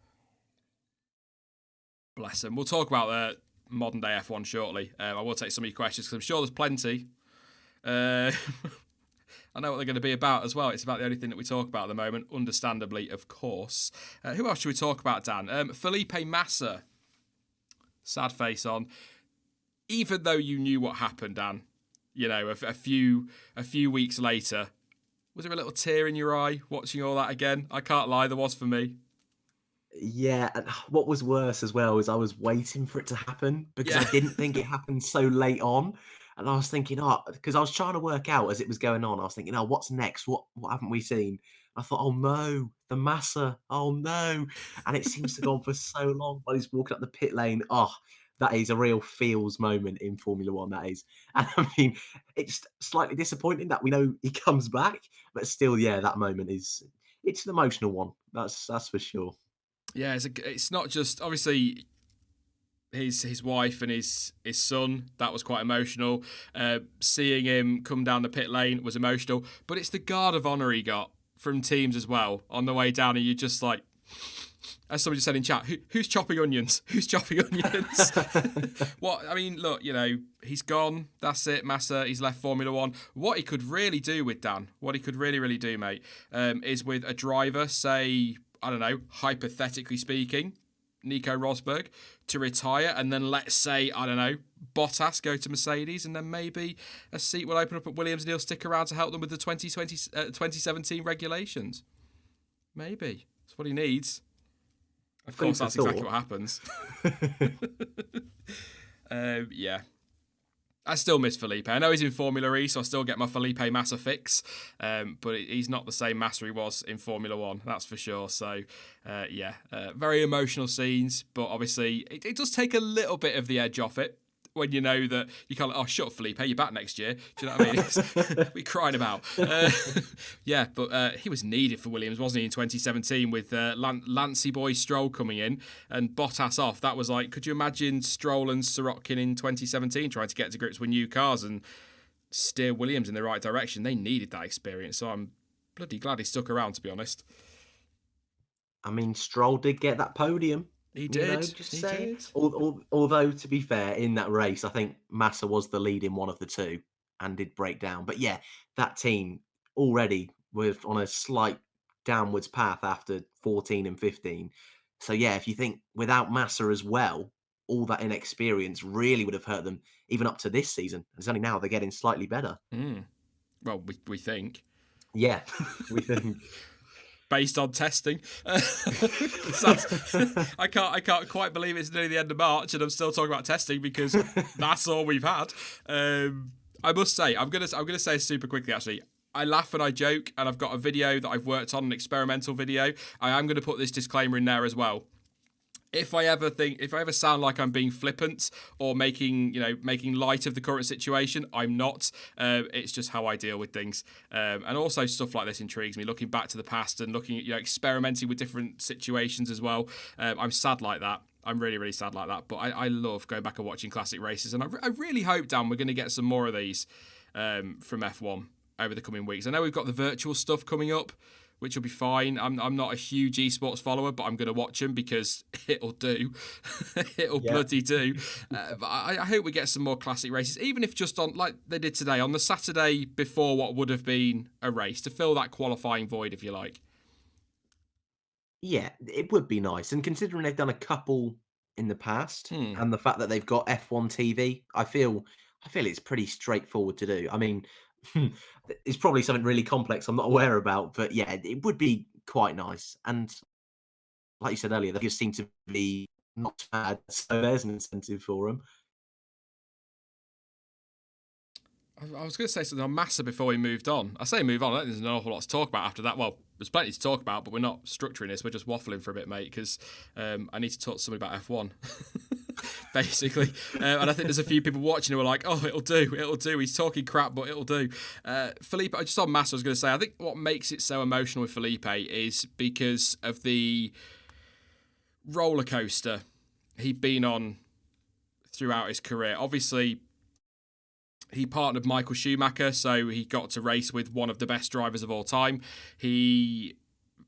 Bless them. We'll talk about modern day F1 shortly. I will take some of your questions because I'm sure there's plenty. Uh, I know what they're going to be about as well. It's about the only thing that we talk about at the moment, understandably, of course. Who else should we talk about, Dan? Felipe Massa. Sad face on. Even though you knew what happened, Dan, you know, a few weeks later, was there a little tear in your eye watching all that again? I can't lie, there was for me. Yeah, and what was worse as well is I was waiting for it to happen because Yeah. I didn't think it happened so late on, and I was thinking, "Oh," because I was trying to work out as it was going on, I was thinking, "Oh, what's next? What haven't we seen?" I thought, "Oh, no, the Massa. Oh, no," and it seems to go on for so long while he's walking up the pit lane. Oh, that is a real feels moment in Formula One, that is. And I mean, it's slightly disappointing that we know he comes back, but still, yeah, that moment it's an emotional one. That's for sure. Yeah, it's not just obviously his wife and his son. That was quite emotional. Seeing him come down the pit lane was emotional. But it's the guard of honour he got from teams as well on the way down, and you're just like, as somebody said in chat, who's chopping onions? Who's chopping onions? What I mean, look, you know, he's gone. That's it, Massa. He's left Formula One. What he could really do with Dan, what he could really do, mate, is with a driver, say, I don't know, hypothetically speaking, Nico Rosberg, to retire, and then let's say, I don't know, Bottas go to Mercedes, and then maybe a seat will open up at Williams and he'll stick around to help them with the 2017 regulations. Maybe. That's what he needs. Of Food course, for that's exactly thought. what happens. Yeah. I still miss Felipe. I know he's in Formula E, so I still get my Felipe Massa fix. But he's not the same Massa he was in Formula One, that's for sure. So, yeah, very emotional scenes. But obviously, it does take a little bit of the edge off it when you know that you can't, oh, shut up, Felipe, you're back next year. Do you know what I mean? What are you crying about? Yeah, but he was needed for Williams, wasn't he, in 2017 with Lancey Boy Stroll coming in and Bottas off. That was like, could you imagine Stroll and Sirotkin in 2017 trying to get to grips with new cars and steer Williams in the right direction? They needed that experience, so I'm bloody glad he stuck around, to be honest. I mean, Stroll did get that podium, He you know, did. just He saying. did. Although, to be fair, in that race, I think Massa was the lead in one of the two and did break down. But yeah, that team already was on a slight downwards path after 14 and 15. So yeah, if you think without Massa as well, all that inexperience really would have hurt them even up to this season. It's only now they're getting slightly better. Mm. Well, we think. Yeah, we think. based on testing. I can't quite believe it's nearly the end of March and I'm still talking about testing because that's all we've had. I must say, I'm gonna say super quickly actually. I laugh and I joke, and I've got a video that I've worked on, an experimental video. I am going to put this disclaimer in there as well. If I ever sound like I'm being flippant or making light of the current situation, I'm not. It's just how I deal with things. And also stuff like this intrigues me, looking back to the past and looking at, experimenting with different situations as well. I'm sad like that. I'm really, really sad like that. But I love going back and watching classic races. And I really hope, Dan, we're going to get some more of these from F1 over the coming weeks. I know we've got the virtual stuff coming up, which will be fine. I'm not a huge esports follower, but I'm going to watch them because it'll do. It'll bloody do. But I hope we get some more classic races, even if just on, like they did today, on the Saturday before what would have been a race, to fill that qualifying void, if you like. Yeah, it would be nice. And considering they've done a couple in the past and the fact that they've got F1 TV, I feel it's pretty straightforward to do. I mean, it's probably something really complex I'm not aware about, but yeah, it would be quite nice. And like you said earlier, they just seem to be not bad, so there's an incentive for them. I was going to say something on Massa before we moved on. I say move on. I don't think there's an awful lot to talk about after that. Well, there's plenty to talk about, but we're not structuring this. We're just waffling for a bit, mate, because I need to talk to somebody about F1, basically. And I think there's a few people watching who are like, oh, it'll do. He's talking crap, but it'll do. Felipe, I just on Massa, I was going to say, I think what makes it so emotional with Felipe is because of the roller coaster he'd been on throughout his career. Obviously, he partnered Michael Schumacher, so he got to race with one of the best drivers of all time. He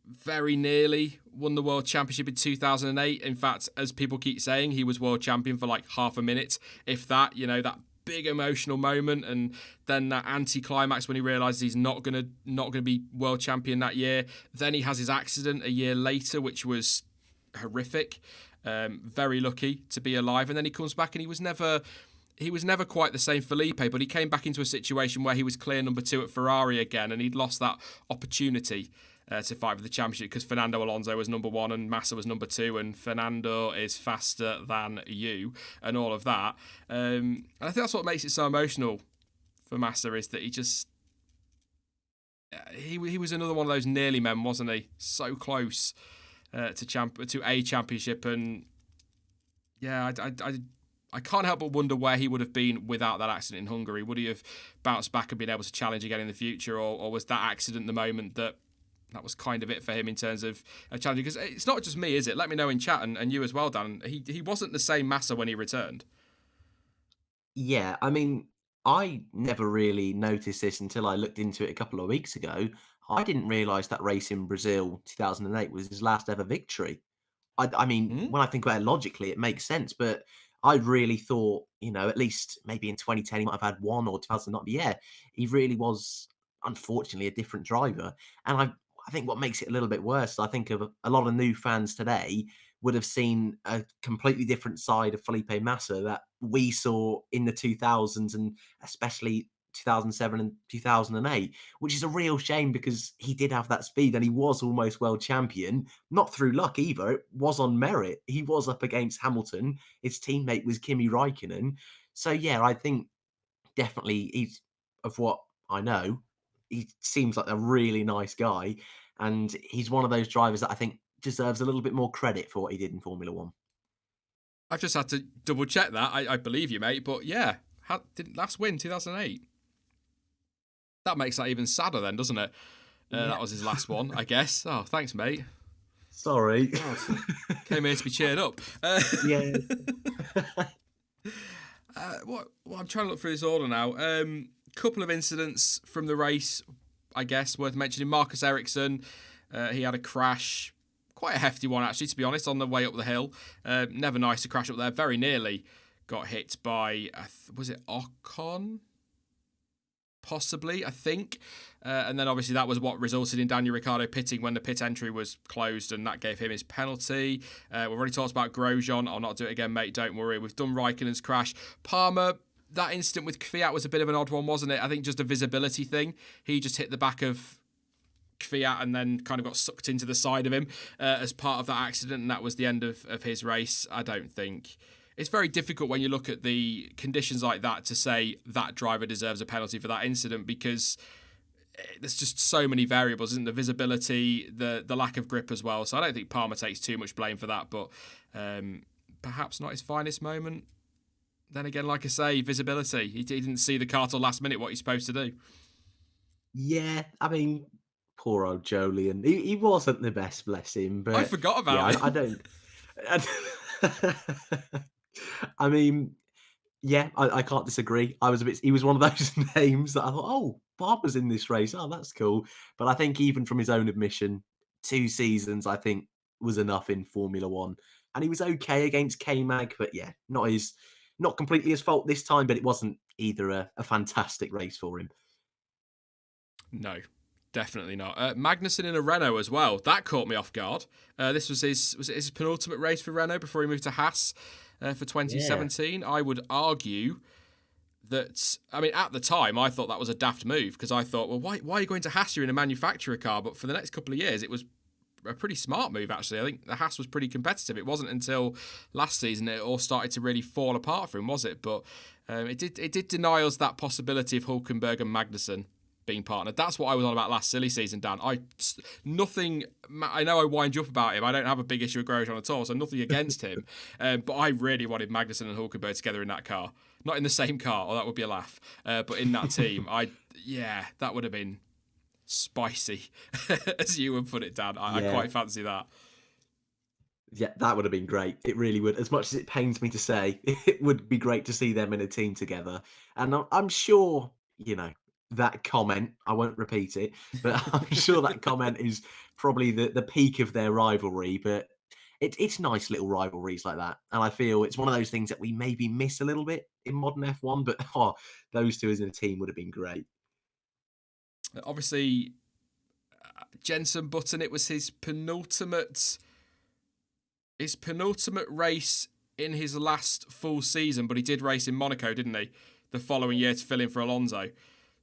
very nearly won the World Championship in 2008. In fact, as people keep saying, he was world champion for like half a minute, if that, that big emotional moment, and then that anti-climax when he realised he's not gonna be world champion that year. Then he has his accident a year later, which was horrific. Very lucky to be alive, and then he comes back and he was never quite the same Felipe, but he came back into a situation where he was clear number 2 at Ferrari again, and he'd lost that opportunity to fight for the championship because Fernando Alonso was number 1 and Massa was number 2, and Fernando is faster than you, and all of that. And I think that's what makes it so emotional for Massa, is that he was another one of those nearly men, wasn't he? So close to a championship, and yeah, I can't help but wonder where he would have been without that accident in Hungary. Would he have bounced back and been able to challenge again in the future, or was that accident the moment that was kind of it for him in terms of a challenge? Because it's not just me, is it? Let me know in chat, and you as well, Dan. He wasn't the same Massa when he returned. Yeah, I mean, I never really noticed this until I looked into it a couple of weeks ago. I didn't realise that race in Brazil 2008 was his last ever victory. I mean, when I think about it logically, it makes sense, but I really thought, at least maybe in 2010 he might have had one, or 2009. But yeah, he really was, unfortunately, a different driver. And I think what makes it a little bit worse, I think of a lot of new fans today would have seen a completely different side of Felipe Massa that we saw in the 2000s, and especially 2007 and 2008, which is a real shame because he did have that speed and he was almost world champion, not through luck either. It was on merit. He was up against Hamilton. His teammate was Kimi Raikkonen. So yeah, I think definitely he's, of what I know, he seems like a really nice guy, and he's one of those drivers that I think deserves a little bit more credit for what he did in Formula One. I've just had to double check that. I believe you, mate, but yeah, did last win 2008. That makes that even sadder then, doesn't it? That was his last one, I guess. Oh, thanks, mate. Sorry. Came here to be cheered up. Yeah. What I'm trying to look through this order now. Couple of incidents from the race, I guess, worth mentioning. Marcus Ericsson, he had a crash, quite a hefty one actually, to be honest, on the way up the hill. Never nice to crash up there. Very nearly got hit by, was it Ocon? Possibly, I think. And then obviously that was what resulted in Daniel Ricciardo pitting when the pit entry was closed, and that gave him his penalty. We've already talked about Grosjean. I'll not do it again, mate, don't worry. We've done Raikkonen's crash. Palmer, that incident with Kvyat was a bit of an odd one, wasn't it? I think just a visibility thing. He just hit the back of Kvyat and then kind of got sucked into the side of him as part of that accident, and that was the end of his race. I don't think... It's very difficult when you look at the conditions like that to say that driver deserves a penalty for that incident, because there's just so many variables, isn't there? The visibility, the lack of grip as well. So I don't think Palmer takes too much blame for that, but perhaps not his finest moment. Then again, like I say, visibility. He didn't see the car till last minute, what he's supposed to do. Yeah, I mean, poor old Jolien. He wasn't the best, bless him. But I forgot about him. I don't. I mean, yeah, I can't disagree. He was one of those names that I thought, oh, Barber's in this race. Oh, that's cool. But I think even from his own admission, 2 seasons, I think, was enough in Formula One. And he was okay against K-Mag, but yeah, not completely his fault this time, but it wasn't either a fantastic race for him. No, definitely not. Magnussen in a Renault as well. That caught me off guard. This was his penultimate race for Renault before he moved to Haas for 2017. Yeah. I would argue that, I mean, at the time, I thought that was a daft move, because I thought, well, why are you going to Haas? You're in a manufacturer car. But for the next couple of years, it was a pretty smart move, actually. I think the Haas was pretty competitive. It wasn't until last season it all started to really fall apart for him, was it? But it did deny us that possibility of Hulkenberg and Magnussen being partnered. That's what I was on about last silly season, Dan. I know I wind you up about him. I don't have a big issue with Grosjean at all, so nothing against him. But I really wanted Magnussen and Hulkenberg together in that car. Not in the same car, or that would be a laugh. But in that team, that would have been spicy, as you would put it, Dan. I quite fancy that. Yeah, that would have been great. It really would. As much as it pains me to say, it would be great to see them in a team together. And I'm sure, that comment, I won't repeat it, but I'm sure that comment is probably the peak of their rivalry. But it's nice little rivalries like that. And I feel it's one of those things that we maybe miss a little bit in modern F1. But those two as in a team would have been great. Obviously, Jenson Button, it was his penultimate race in his last full season, but he did race in Monaco, didn't he? The following year to fill in for Alonso.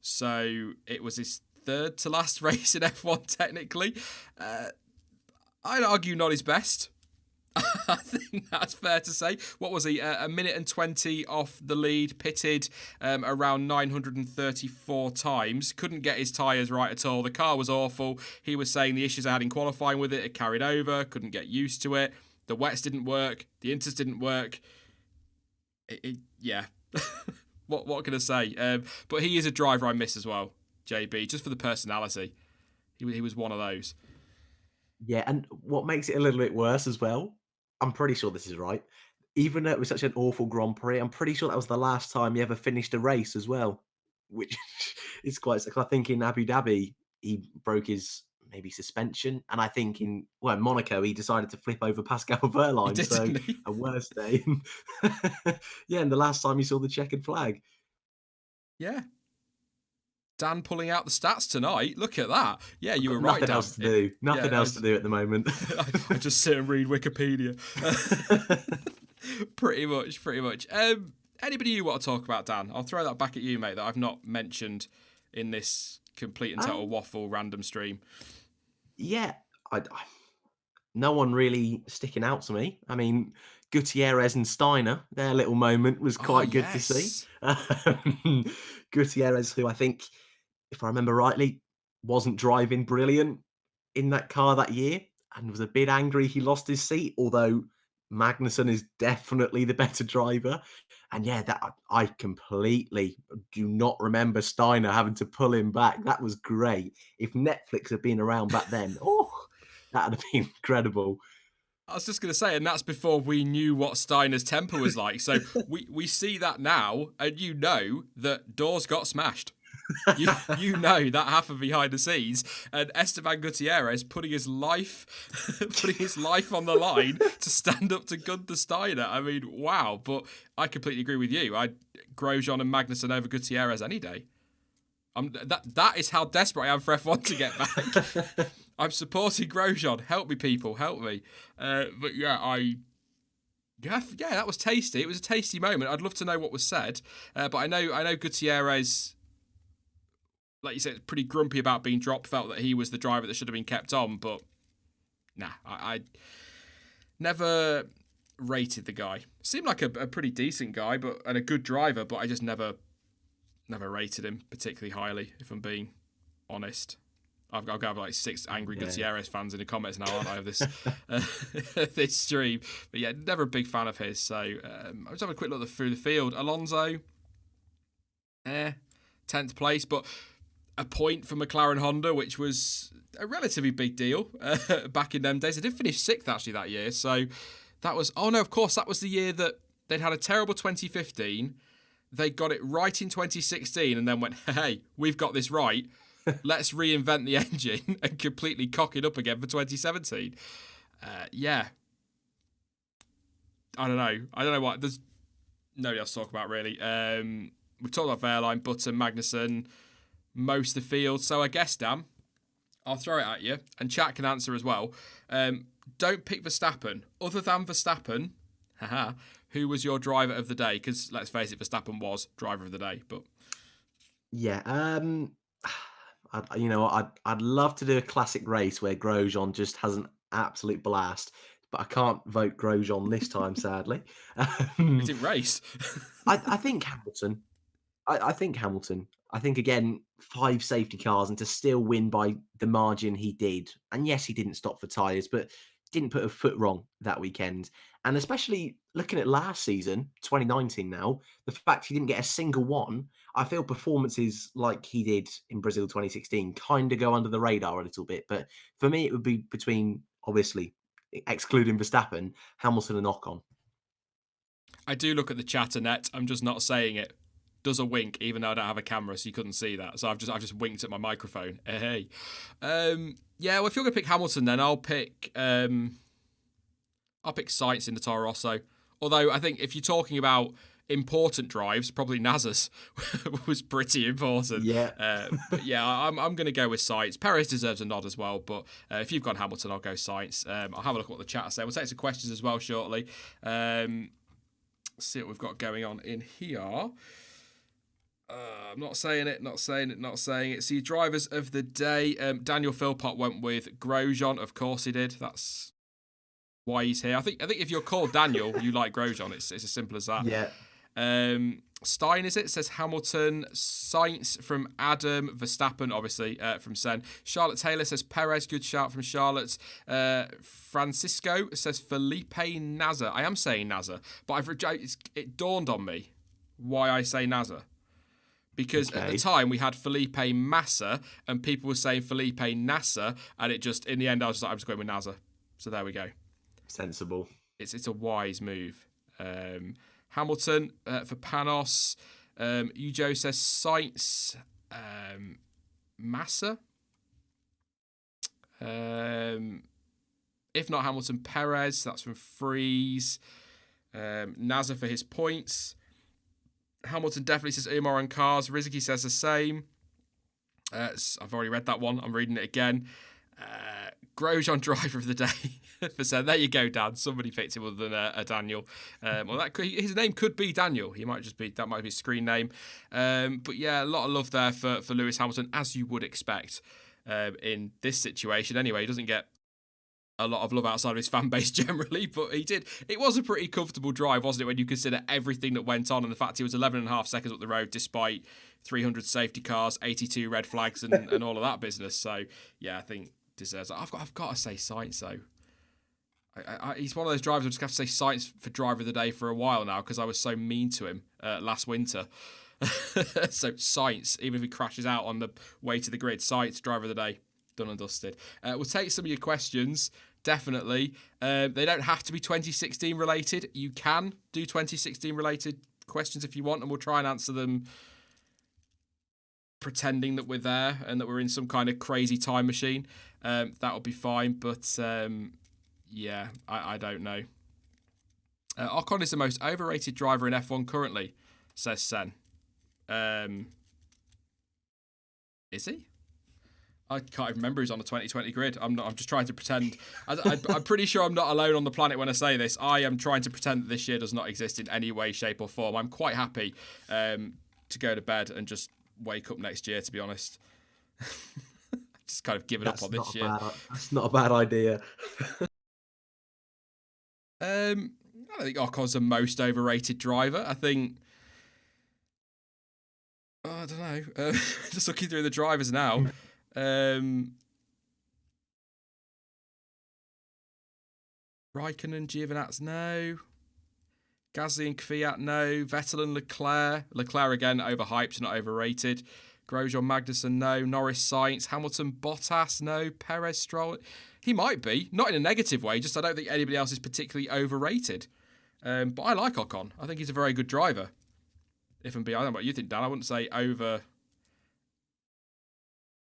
So it was his third to last race in F1, technically. I'd argue not his best. I think that's fair to say. What was he? A minute and 20 off the lead, pitted around 934 times. Couldn't get his tyres right at all. The car was awful. He was saying the issues I had in qualifying with it carried over, couldn't get used to it. The wets didn't work. The inters didn't work. Yeah. What can I say? But he is a driver I miss as well, JB, just for the personality. He was one of those. Yeah, and what makes it a little bit worse as well, I'm pretty sure this is right. Even though it was such an awful Grand Prix, I'm pretty sure that was the last time he ever finished a race as well, which is quite sick. I think in Abu Dhabi, he broke his maybe suspension, and I think in Monaco, he decided to flip over Pascal Wehrlein, so a worse day. Yeah, and the last time he saw the checkered flag. Yeah. Dan pulling out the stats tonight. Look at that. Yeah, you were right, Dan. Nothing else to do at the moment. I just sit and read Wikipedia. Pretty much. Anybody you want to talk about, Dan? I'll throw that back at you, mate, that I've not mentioned in this complete and total waffle random stream. Yeah, no one really sticking out to me. I mean, Gutierrez and Steiner, their little moment was quite good to see. Gutierrez, who I think, if I remember rightly, wasn't driving brilliant in that car that year and was a bit angry he lost his seat, although Magnussen is definitely the better driver. And yeah, that I completely do not remember Steiner having to pull him back. That was great. If Netflix had been around back then, that would have been incredible. I was just going to say, and that's before we knew what Steiner's temper was like. So we see that now, and you know that doors got smashed. You know that happened behind the scenes, and Esteban Gutierrez putting his life on the line to stand up to Gunther Steiner. I mean, wow! But I completely agree with you. I'd Grosjean and Magnussen over Gutierrez any day. That is how desperate I am for F1 to get back. I'm supporting Grosjean. Help me, people. Help me. But yeah, that was tasty. It was a tasty moment. I'd love to know what was said. But I know Gutierrez, like you said, pretty grumpy about being dropped, felt that he was the driver that should have been kept on. But nah, I never rated the guy. Seemed like a pretty decent guy, and a good driver, but I just never rated him particularly highly, if I'm being honest. I've got to have like 6 angry Gutierrez fans in the comments now, aren't I, of this this stream? But yeah, never a big fan of his. So I'll just have a quick look through the field. Alonso, 10th place, but a point for McLaren Honda, which was a relatively big deal back in them days. They did finish 6th actually that year. So that was, of course, that was the year that they'd had a terrible 2015. They got it right in 2016 and then went, hey, we've got this right. Let's reinvent the engine and completely cock it up again for 2017. Yeah. I don't know what. There's nobody else to talk about, really. We've talked about Wehrlein, Button, Magnussen, most of the field. So I guess, Dan, I'll throw it at you, and chat can answer as well. Don't pick Verstappen. Other than Verstappen, who was your driver of the day? Because let's face it, Verstappen was driver of the day. But yeah, I'd love to do a classic race where Grosjean just has an absolute blast, but I can't vote Grosjean this time, sadly. he didn't race. I think Hamilton. I think Hamilton. I think, again, 5 safety cars and to still win by the margin he did. And yes, he didn't stop for tyres, but didn't put a foot wrong that weekend. And especially looking at last season, 2019 now, the fact he didn't get a single one, I feel performances like he did in Brazil 2016 kind of go under the radar a little bit. But for me, it would be between, obviously, excluding Verstappen, Hamilton and Ocon. I do look at the chatter net. I'm just not saying it. Does a wink, even though I don't have a camera, so you couldn't see that. So I've just winked at my microphone. Hey. Yeah, well, if you're going to pick Hamilton, then I'll pick Sainz in the Toro Rosso. Although I think if you're talking about important drives, probably Nasser's was pretty important. Yeah. But yeah, I'm going to go with Sainz. Perez deserves a nod as well, but if you've gone Hamilton, I'll go Sainz. I'll have a look at what the chat say. We'll take some questions as well shortly. See what we've got going on in here. I'm not saying it. See, drivers of the day. Daniel Philpott went with Grosjean. Of course he did. That's why he's here. I think if you're called Daniel, you like Grosjean. It's as simple as that. Yeah. Stein, is it? Says Hamilton. Sainz from Adam. Verstappen, obviously, from Sen. Charlotte Taylor says Perez. Good shout from Charlotte. Francisco says Felipe Massa. I am saying Massa, but it dawned on me why I say Massa. Because at the time we had Felipe Massa and people were saying Felipe Nasser, and it just, in the end, I was just like, I'm just going with Nasser. So there we go. Sensible. It's a wise move. Hamilton for Panos. Ujo says Sainz. Massa. If not Hamilton, Perez. That's from Freeze. Nasser for his points. Hamilton definitely says Umar and cars. Riziki says the same. I've already read that one. I'm reading it again. Grosjean driver of the day. So there you go, Dan. Somebody picked him other than a Daniel. Well, his name could be Daniel. That might be his screen name. But yeah, a lot of love there for Lewis Hamilton, as you would expect in this situation. Anyway, he doesn't get a lot of love outside of his fan base generally, but he did. It was a pretty comfortable drive, wasn't it, when you consider everything that went on and the fact he was 11.5 seconds up the road despite 300 safety cars, 82 red flags and all of that business. So, yeah, I think deserves it. I've got to say Sainz, though. He's one of those drivers I just have to say Sainz for driver of the day for a while now because I was so mean to him last winter. So Sainz, even if he crashes out on the way to the grid, Sainz, driver of the day. Done and dusted. We'll take some of your questions, definitely. They don't have to be 2016 related. You can do 2016 related questions if you want, and we'll try and answer them pretending that we're there and that we're in some kind of crazy time machine. That'll be fine, but yeah, I don't know. Ocon is the most overrated driver in F1 currently, says Sen. Is he? I can't even remember who's on the 2020 grid. I'm just trying to pretend. I'm pretty sure I'm not alone on the planet when I say this. I am trying to pretend that this year does not exist in any way, shape or form. I'm quite happy to go to bed and just wake up next year, to be honest. Just kind of given up on this year. That's not a bad idea. I don't think Ocon's the most overrated driver. I think. Oh, I don't know. Just looking through the drivers now. Raikkonen, Giovinazzi, no. Gasly and Kvyat, no. Vettel and Leclerc. Leclerc again, overhyped, not overrated. Grosjean, Magnussen, no. Norris, Sainz. Hamilton, Bottas, no. Perez, Stroll. He might be. Not in a negative way, just I don't think anybody else is particularly overrated. But I like Ocon. I think he's a very good driver. If I'm being, I don't know what you think, Dan. I wouldn't say over.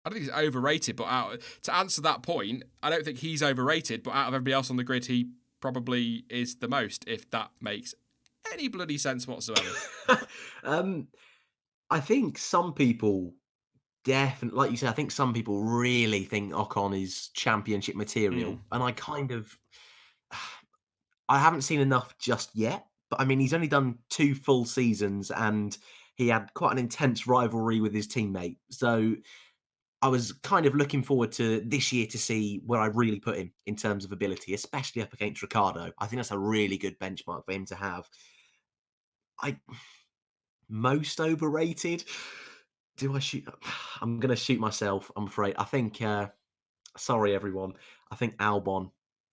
I don't think he's overrated, but to answer that point, I don't think he's overrated, but out of everybody else on the grid, he probably is the most, if that makes any bloody sense whatsoever. I think some people definitely, like you said, I think some people really think Ocon is championship material. And I haven't seen enough just yet. But I mean, he's only done 2 full seasons and he had quite an intense rivalry with his teammate. So I was kind of looking forward to this year to see where I really put him in terms of ability, especially up against Ricciardo. I think that's a really good benchmark for him to have. Most overrated? Do I shoot? I'm going to shoot myself, I'm afraid. I think, sorry, everyone. I think Albon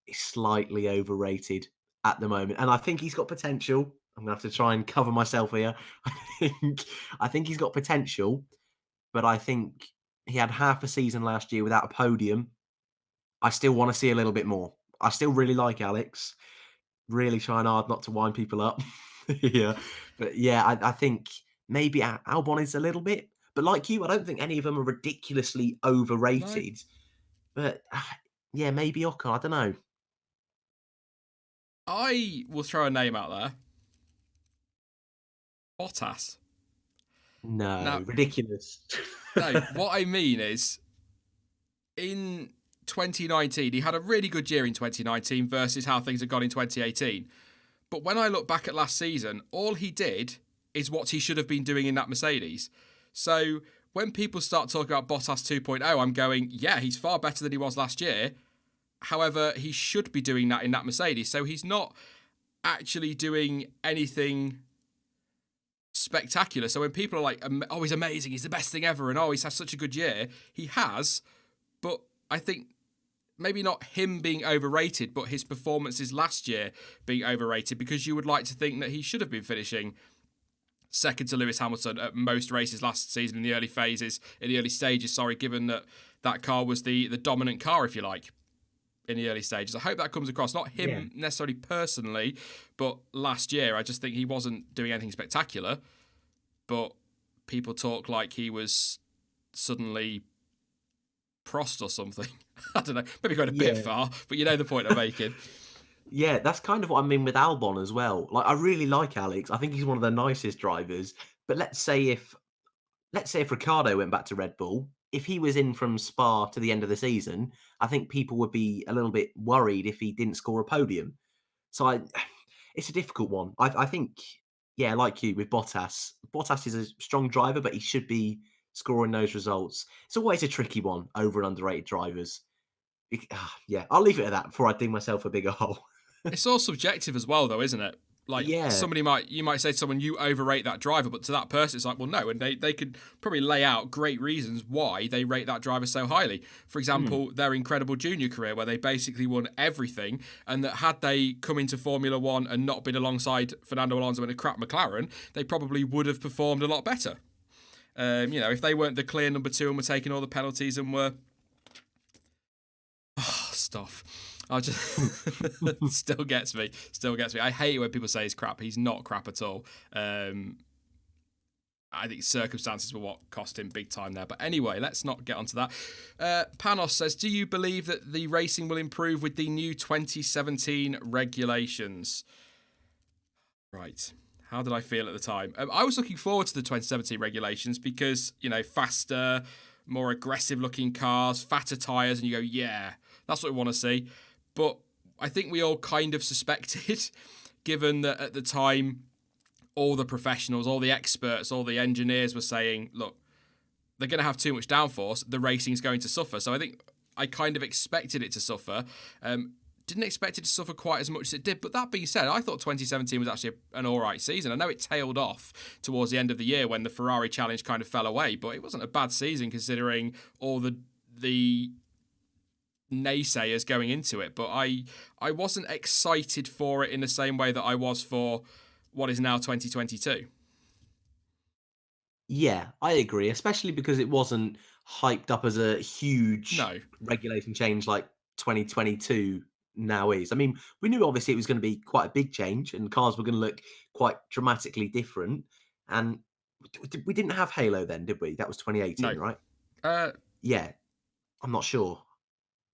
is slightly overrated at the moment. And I think he's got potential. I'm going to have to try and cover myself here. I think he's got potential, but I think he had half a season last year without a podium. I still want to see a little bit more. I still really like Alex. Really trying hard not to wind people up. Yeah. But yeah, I think maybe Albon is a little bit. But like you, I don't think any of them are ridiculously overrated. No. But yeah, maybe Ocon. I don't know. I will throw a name out there. Bottas. No, now, ridiculous. No, what I mean is, in 2019, he had a really good year in 2019 versus how things had gone in 2018. But when I look back at last season, all he did is what he should have been doing in that Mercedes. So when people start talking about Bottas 2.0, I'm going, yeah, he's far better than he was last year. However, he should be doing that in that Mercedes. So he's not actually doing anything spectacular. So when people are like, oh, he's amazing, he's the best thing ever, and oh, he's had such a good year, he has. But I think maybe not him being overrated, but his performances last year being overrated, because you would like to think that he should have been finishing second to Lewis Hamilton at most races last season in the early stages, given that that car was the dominant car, if you like, in the early stages. I hope that comes across. Not him necessarily personally, but last year, I just think he wasn't doing anything spectacular, but people talk like he was suddenly Prost or something. I don't know, maybe going a bit far, but you know the point I'm making. Yeah, that's kind of what I mean with Albon as well. Like, I really like Alex. I think he's one of the nicest drivers. But let's say if Ricciardo went back to Red Bull, if he was in from Spa to the end of the season, I think people would be a little bit worried if he didn't score a podium. So it's a difficult one. I think, yeah, like you with Bottas. Bottas is a strong driver, but he should be scoring those results. It's always a tricky one over and underrated drivers. Yeah, I'll leave it at that before I dig myself a bigger hole. It's all subjective as well, though, isn't it? Like, you might say to someone, you overrate that driver, but to that person, it's like, well, no. And they could probably lay out great reasons why they rate that driver so highly. For example, their incredible junior career, where they basically won everything, and that had they come into Formula One and not been alongside Fernando Alonso in a crap McLaren, they probably would have performed a lot better. If they weren't the clear number 2 and were taking all the penalties and were... stuff. I just still gets me. I hate it when people say he's crap. He's not crap at all. I think circumstances were what cost him big time there. But anyway, let's not get onto that. Panos says, do you believe that the racing will improve with the new 2017 regulations? Right. How did I feel at the time? I was looking forward to the 2017 regulations because, faster, more aggressive looking cars, fatter tyres, and you go, yeah, that's what we want to see. But I think we all kind of suspected, given that at the time, all the professionals, all the experts, all the engineers were saying, look, they're going to have too much downforce, the racing's going to suffer. So I think I kind of expected it to suffer. Didn't expect it to suffer quite as much as it did. But that being said, I thought 2017 was actually an all right season. I know it tailed off towards the end of the year when the Ferrari challenge kind of fell away, but it wasn't a bad season considering all the naysayers going into it. But I wasn't excited for it in the same way that I was for what is now 2022. Yeah, I agree, especially because it wasn't hyped up as a huge No. regulation change like 2022 now is. I mean, we knew obviously it was going to be quite a big change and cars were going to look quite dramatically different. And we didn't have Halo then, did we? That was 2018, No. right? Uh, Yeah, I'm not sure.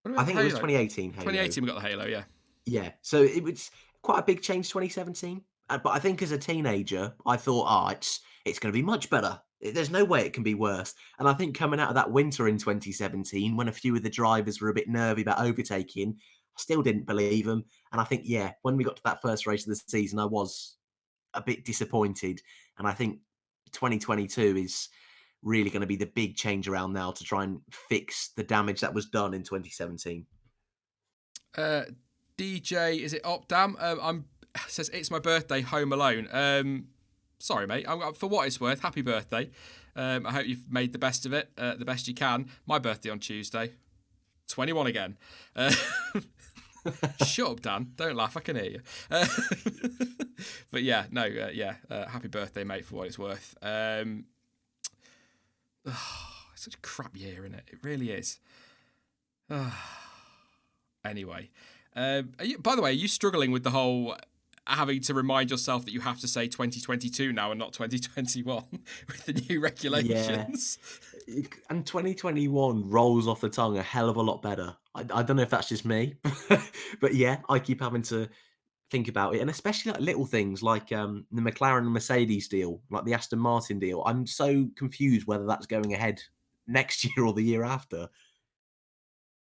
what I about the think it was Halo? 2018 Halo. 2018 we got the Halo, yeah. Yeah, so it was quite a big change 2017. But I think as a teenager, I thought, it's going to be much better. There's no way it can be worse. And I think coming out of that winter in 2017, when a few of the drivers were a bit nervy about overtaking, I still didn't believe them. And I think, yeah, when we got to that first race of the season, I was a bit disappointed. And I think 2022 is really going to be the big change around now to try and fix the damage that was done in 2017. DJ, is it Opdam? Says it's my birthday, Home Alone. Sorry, mate. For what it's worth, happy birthday. I hope you've made the best of it, the best you can. My birthday on Tuesday, 21 again. Shut up, Dan. Don't laugh. I can hear you. But yeah, no, happy birthday, mate, for what it's worth. It's such a crap year, isn't it? It really is. Anyway, by the way, are you struggling with the whole having to remind yourself that you have to say 2022 now and not 2021 with the new regulations? Yeah. And 2021 rolls off the tongue a hell of a lot better. I don't know if that's just me, but yeah, I keep having to think about it. And especially like little things like the McLaren and Mercedes deal, like the Aston Martin deal. I'm so confused whether that's going ahead next year or the year after.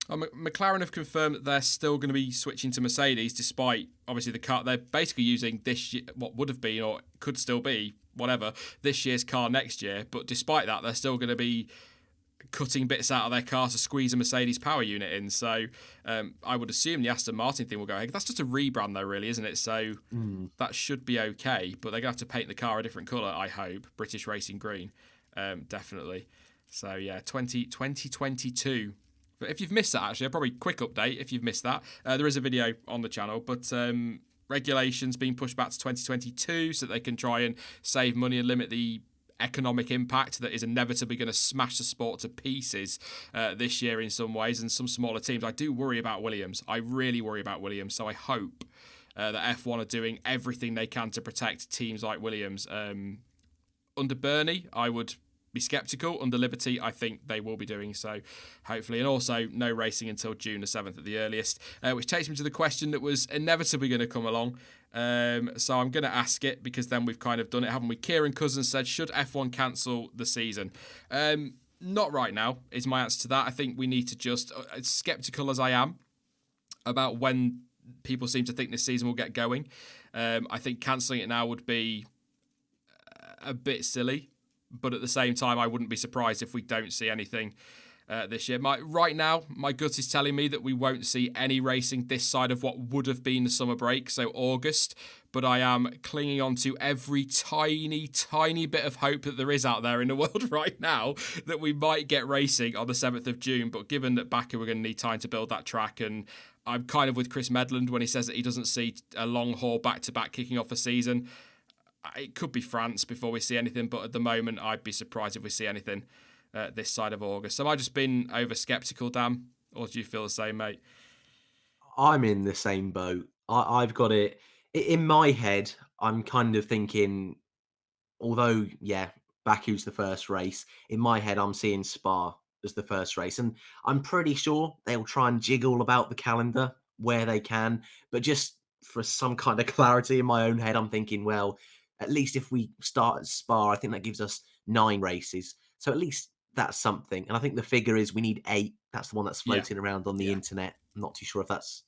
McLaren have confirmed that they're still going to be switching to Mercedes, despite obviously the car they're basically using this year, what would have been or could still be whatever this year's car next year. But despite that, they're still going to be cutting bits out of their car to squeeze a Mercedes power unit in. So I would assume the Aston Martin thing will go ahead. That's just a rebrand though, really, isn't it? So that should be okay. But they're going to have to paint the car a different colour, I hope. British Racing Green, definitely. So yeah, 2022. But if you've missed that, actually, probably quick update if you've missed that. There is a video on the channel, but regulations being pushed back to 2022 so that they can try and save money and limit the economic impact that is inevitably going to smash the sport to pieces this year in some ways and some smaller teams. I do worry about Williams. I really worry about Williams. So I hope that F1 are doing everything they can to protect teams like Williams. Under Bernie, I would be sceptical. Under Liberty, I think they will be doing so, hopefully. And also, no racing until June the 7th at the earliest, which takes me to the question that was inevitably going to come along. So I'm going to ask it because then we've kind of done it, haven't we? Kieran Cousins said, should F1 cancel the season? Not right now is my answer to that. I think we need to just, as sceptical as I am about when people seem to think this season will get going, I think cancelling it now would be a bit silly. But at the same time, I wouldn't be surprised if we don't see anything this year. Right now, my gut is telling me that we won't see any racing this side of what would have been the summer break, so August. But I am clinging on to every tiny, tiny bit of hope that there is out there in the world right now that we might get racing on the 7th of June. But given that Baku, we're going to need time to build that track, and I'm kind of with Chris Medland when he says that he doesn't see a long haul back-to-back kicking off a season. It could be France before we see anything, but at the moment, I'd be surprised if we see anything this side of August. So have I just been over-sceptical, Dan? Or do you feel the same, mate? I'm in the same boat. I've got it in my head. I'm kind of thinking, although, yeah, Baku's the first race, in my head, I'm seeing Spa as the first race. And I'm pretty sure they'll try and jiggle about the calendar where they can. But just for some kind of clarity in my own head, I'm thinking, well, at least if we start at Spa, I think that gives us 9 races. So at least that's something. And I think the figure is we need 8. That's the one that's floating around on the internet. I'm not too sure if that's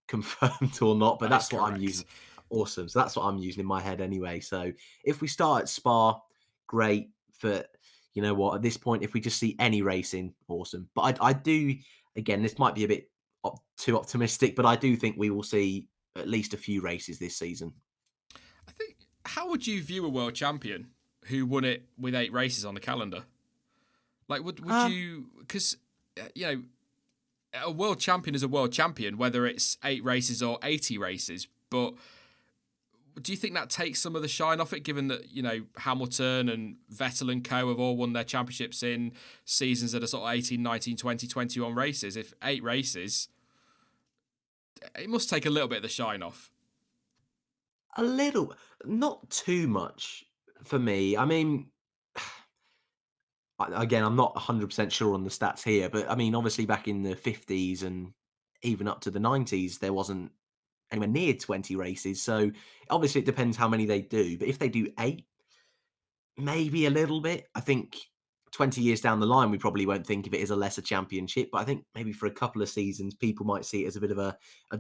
confirmed or not, but that's what I'm using. Awesome. So that's what I'm using in my head anyway. So if we start at Spa, great. But you know what, at this point, if we just see any racing, awesome. But I do, again, this might be a bit too optimistic, but I do think we will see at least a few races this season. I think, how would you view a world champion who won it with 8 races on the calendar? Like, would you, because, a world champion is a world champion, whether it's 8 races or 80 races, but do you think that takes some of the shine off it, given that, Hamilton and Vettel and co have all won their championships in seasons that are sort of 18, 19, 20, 21 races? If 8 races, it must take a little bit of the shine off. A little, not too much for me. I mean, again, I'm not 100% sure on the stats here, but I mean, obviously back in the 50s and even up to the 90s, there wasn't anywhere near 20 races. So obviously it depends how many they do. But if they do 8, maybe a little bit. I think 20 years down the line, we probably won't think of it as a lesser championship. But I think maybe for a couple of seasons, people might see it as a bit of a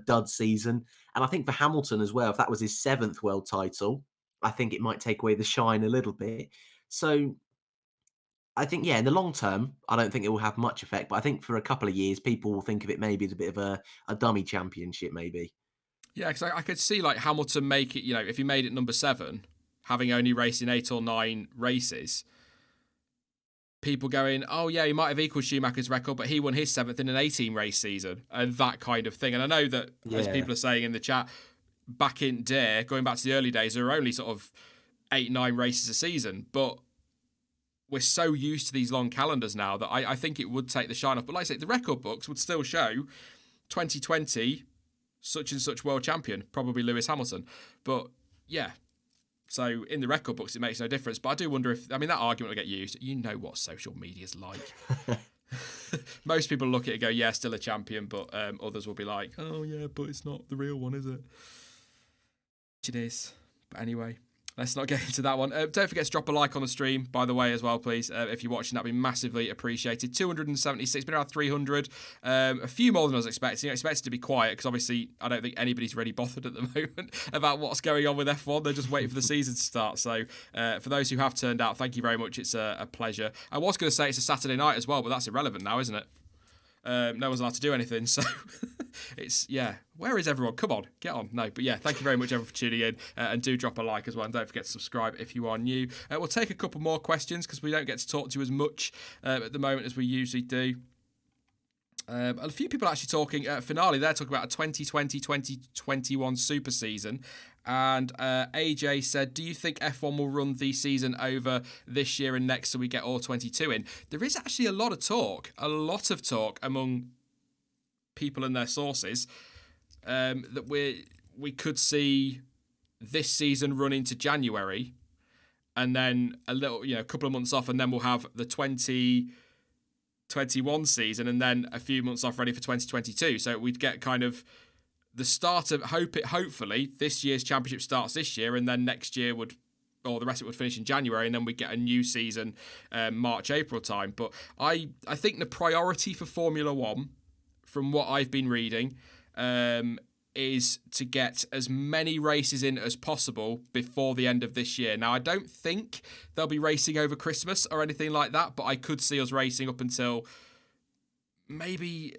dud season. And I think for Hamilton as well, if that was his 7th world title, I think it might take away the shine a little bit. So I think, yeah, in the long term, I don't think it will have much effect. But I think for a couple of years, people will think of it maybe as a bit of a dummy championship, maybe. Yeah, because I could see like Hamilton make it, if he made it number 7, having only raced in 8 or 9 races, people going, oh yeah, he might have equaled Schumacher's record, but he won his 7th in an 18 race season, and that kind of thing. And I know that, as people are saying in the chat, back in day, going back to the early days, there were only sort of 8, 9 races a season, but we're so used to these long calendars now that I think it would take the shine off. But like I say, the record books would still show 2020, such and such world champion, probably Lewis Hamilton. But yeah, so in the record books, it makes no difference. But I do wonder if, that argument will get used. You know what social media's like. Most people look at it and go, yeah, still a champion, but others will be like, oh yeah, but it's not the real one, is it? It is. But anyway, let's not get into that one. Don't forget to drop a like on the stream, by the way, as well, please. If you're watching, that'd be massively appreciated. 276, been around 300. A few more than I was expecting. I expected to be quiet because obviously I don't think anybody's really bothered at the moment about what's going on with F1. They're just waiting for the season to start. So for those who have turned out, thank you very much. It's a pleasure. I was going to say it's a Saturday night as well, but that's irrelevant now, isn't it? No one's allowed to do anything, so it's, yeah, where is everyone? Come on, get on. No, but yeah, thank you very much everyone for tuning in, and do drop a like as well, and don't forget to subscribe if you are new. We'll take a couple more questions because we don't get to talk to you as much at the moment as we usually do. A few people actually talking finale. They're talking about a 2020-2021 super season. And AJ said, do you think F1 will run the season over this year and next so we get all 22 in? There is actually a lot of talk among people and their sources that we could see this season run into January and then a couple of months off, and then we'll have the 2021 season and then a few months off ready for 2022. So we'd get kind of the start of hopefully this year's championship starts this year, and then next year the rest of it would finish in January, and then we get a new season March, April time. But I think the priority for Formula One, from what I've been reading, is to get as many races in as possible before the end of this year. Now, I don't think they'll be racing over Christmas or anything like that, but I could see us racing up until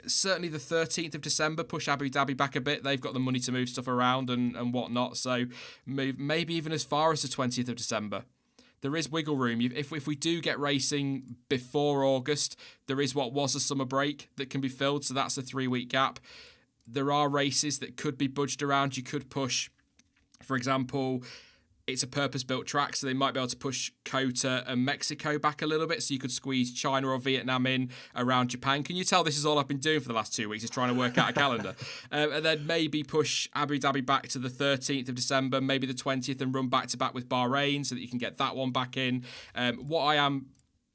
certainly the 13th of December, push Abu Dhabi back a bit. They've got the money to move stuff around and whatnot, so maybe even as far as the 20th of December. There is wiggle room. If we do get racing before August, there is what was a summer break that can be filled, so that's a 3-week gap. There are races that could be budged around. You could push, for example, it's a purpose-built track, so they might be able to push COTA and Mexico back a little bit, so you could squeeze China or Vietnam in around Japan. Can you tell this is all I've been doing for the last 2 weeks, is trying to work out a calendar? And then maybe push Abu Dhabi back to the 13th of December, maybe the 20th, and run back-to-back with Bahrain so that you can get that one back in.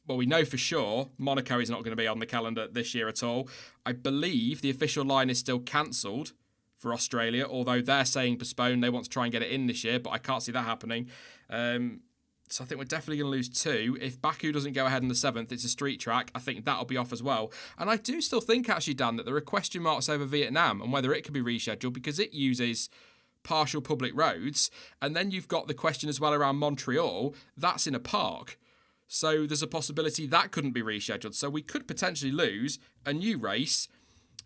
We know for sure Monaco is not going to be on the calendar this year at all. I believe the official line is still cancelled for Australia, although they're saying postponed. They want to try and get it in this year, but I can't see that happening. So I think we're definitely going to lose 2. If Baku doesn't go ahead on the 7th, it's a street track, I think that'll be off as well. And I do still think, actually, Dan, that there are question marks over Vietnam and whether it could be rescheduled because it uses partial public roads. And then you've got the question as well around Montreal. That's in a park. So there's a possibility that couldn't be rescheduled. So we could potentially lose a new race,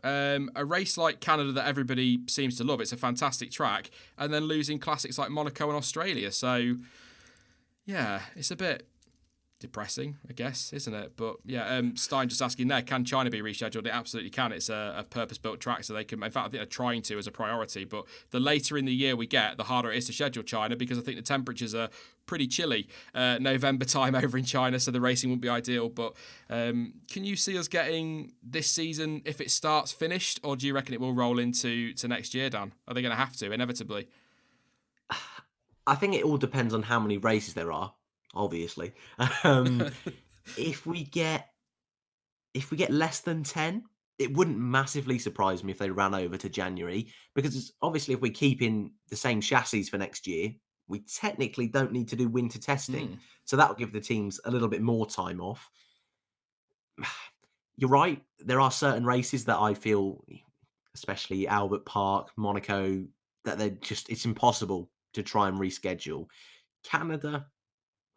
a race like Canada that everybody seems to love. It's a fantastic track. And then losing classics like Monaco and Australia. So, yeah, it's a bit depressing, I guess, isn't it? But yeah, Stein just asking there, can China be rescheduled? It absolutely can. It's a purpose-built track, so they can, in fact, I think they're trying to as a priority, but the later in the year we get, the harder it is to schedule China, because I think the temperatures are pretty chilly November time over in China, so the racing wouldn't be ideal. But can you see us getting this season, if it starts, finished, or do you reckon it will roll into next year, Dan? Are they going to have to, inevitably? I think it all depends on how many races there are, obviously. Um, if we get less than 10, it wouldn't massively surprise me if they ran over to January, because obviously if we're keeping the same chassis for next year, we technically don't need to do winter testing. Mm, So that'll give the teams a little bit more time off. You're right. There are certain races that I feel, especially Albert Park, Monaco, that it's impossible to try and reschedule. Canada,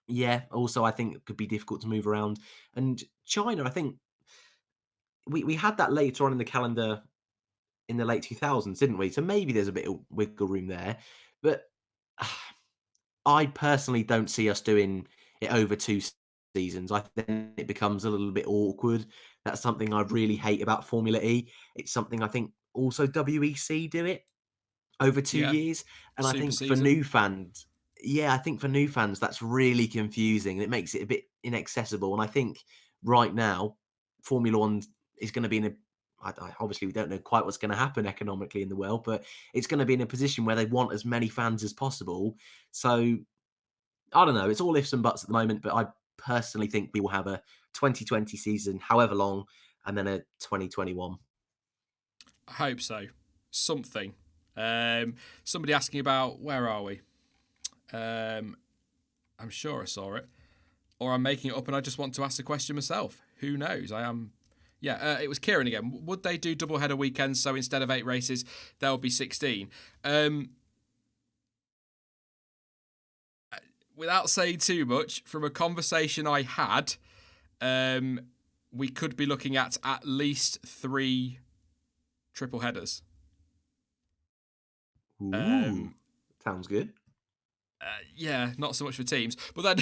yeah, also I think it could be difficult to move around. And China, I think we had that later on in the calendar in the late 2000s, didn't we? So maybe there's a bit of wiggle room there. But I personally don't see us doing it over two seasons. I think it becomes a little bit awkward. That's something I really hate about Formula E. It's something I think also WEC do it over 2 yeah, years, and I super think for season. new fans, yeah, I think for new fans that's really confusing. It makes it a bit inaccessible, and I think right now Formula One is going to be in a. Obviously, we don't know quite what's going to happen economically in the world, but it's going to be in a position where they want as many fans as possible. So I don't know. It's all ifs and buts at the moment, but I personally think we will have a 2020 season, however long, and then a 2021. I hope so. Something. Somebody asking about, where are we? I'm sure I saw it. Or I'm making it up and I just want to ask the question myself. Who knows? I am. Yeah, it was Kieran again. Would they do double header weekends, so instead of 8 races, there'll be 16? Without saying too much, from a conversation I had, we could be looking at least 3 triple headers. Ooh, sounds good. Yeah, not so much for teams, but then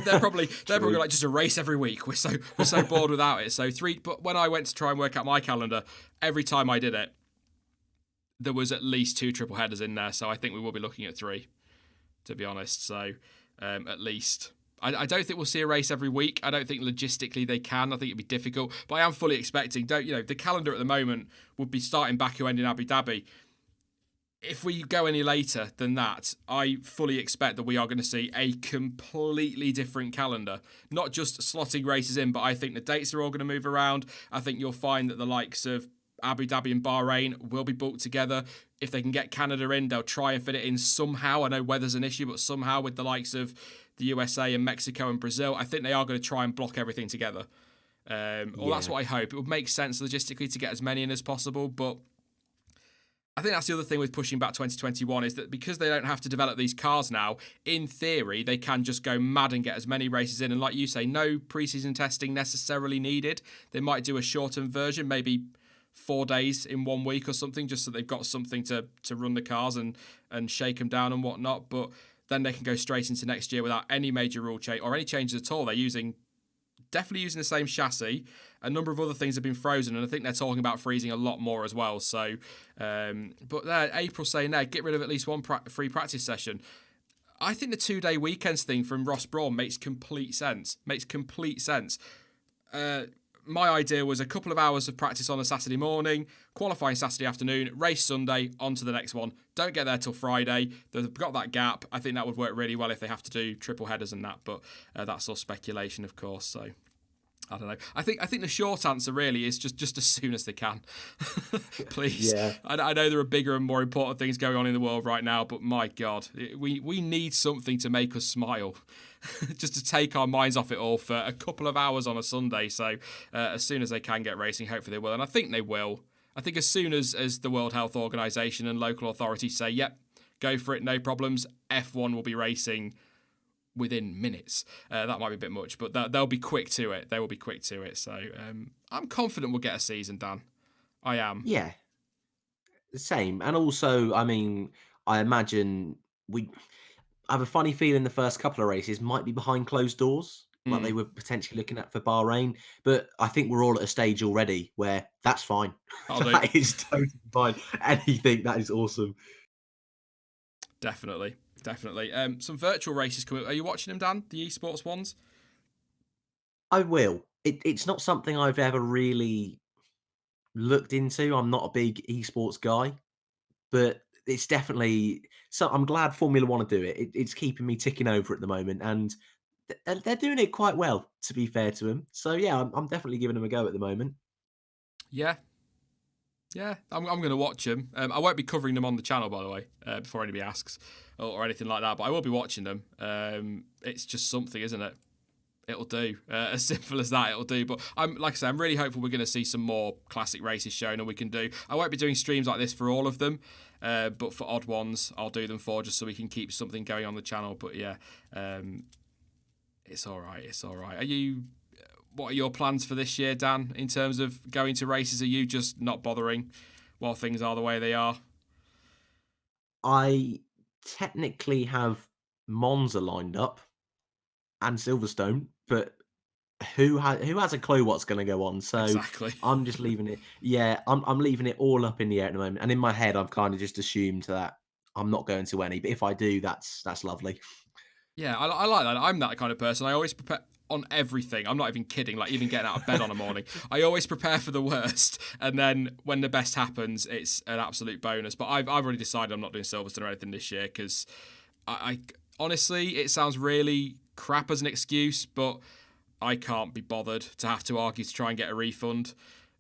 they're probably True. like, just a race every week. We're so bored without it. So 3. But when I went to try and work out my calendar, every time I did it, there was at least 2 triple headers in there. So I think we will be looking at 3, to be honest. So at least. I don't think we'll see a race every week. I don't think logistically they can. I think it'd be difficult. But I am fully expecting. The calendar at the moment would be starting Baku, ending Abu Dhabi. If we go any later than that, I fully expect that we are going to see a completely different calendar. Not just slotting races in, but I think the dates are all going to move around. I think you'll find that the likes of Abu Dhabi and Bahrain will be booked together. If they can get Canada in, they'll try and fit it in somehow. I know weather's an issue, but somehow with the likes of the USA and Mexico and Brazil, I think they are going to try and block everything together. Or that's what I hope. It would make sense logistically to get as many in as possible, but I think that's the other thing with pushing back 2021 is that because they don't have to develop these cars now, in theory, they can just go mad and get as many races in. And like you say, no preseason testing necessarily needed. They might do a shortened version, maybe 4 days in 1 week or something, just so they've got something to run the cars and shake them down and whatnot. But then they can go straight into next year without any major rule change or any changes at all. They're definitely using the same chassis. A number of other things have been frozen, and I think they're talking about freezing a lot more as well. So, but April saying there, get rid of at least one free practice session. I think the 2-day weekends thing from Ross Brawn makes complete sense. My idea was a couple of hours of practice on a Saturday morning, qualifying Saturday afternoon, race Sunday, on to the next one. Don't get there till Friday. They've got that gap. I think that would work really well if they have to do triple headers and that, but that's all speculation, of course, so I don't know. I think the short answer really is just as soon as they can. Please. Yeah. I know there are bigger and more important things going on in the world right now, but my God, we need something to make us smile. Just to take our minds off it all for a couple of hours on a Sunday. So as soon as they can get racing, hopefully they will. And I think they will. I think as soon as the World Health Organization and local authorities say, yep, go for it, no problems, F1 will be racing within minutes. That might be a bit much, but they'll be quick to it. They will be quick to it. So I'm confident we'll get a season, Dan. I am. Yeah, same. And also, I mean, I imagine we I have a funny feeling the first couple of races might be behind closed doors, like they Mm. were potentially looking at for Bahrain. But I think we're all at a stage already where that's fine. I'll do. That is totally fine. Anything that is awesome. Definitely. Definitely. Some virtual races coming up. Are you watching them, Dan? The esports ones? I will. It's not something I've ever really looked into. I'm not a big esports guy, but it's definitely so. I'm glad Formula One are do it. It's keeping me ticking over at the moment, and they're doing it quite well. To be fair to them, so yeah, I'm definitely giving them a go at the moment. Yeah. Yeah, I'm going to watch them. I won't be covering them on the channel, by the way, before anybody asks or anything like that. But I will be watching them. It's just something, isn't it? It'll do. As simple as that, it'll do. But like I say, I'm really hopeful we're going to see some more classic races shown, and we can do. I won't be doing streams like this for all of them, but for odd ones, I'll do them for just so we can keep something going on the channel. But yeah, it's all right. It's all right. What are your plans for this year, Dan, in terms of going to races? Are you just not bothering while things are the way they are? I technically have Monza lined up and Silverstone, but who has a clue what's going to go on? So Exactly. I'm just leaving it. Yeah, I'm leaving it all up in the air at the moment. And in my head, I've kind of just assumed that I'm not going to any. But if I do, that's lovely. Yeah, I like that. I'm that kind of person. I always prepare on everything. I'm not even kidding. Like even getting out of bed on a morning, I always prepare for the worst, and then when the best happens, it's an absolute bonus. But I've already decided I'm not doing Silverstone or anything this year because I honestly, it sounds really crap as an excuse, but I can't be bothered to have to argue to try and get a refund.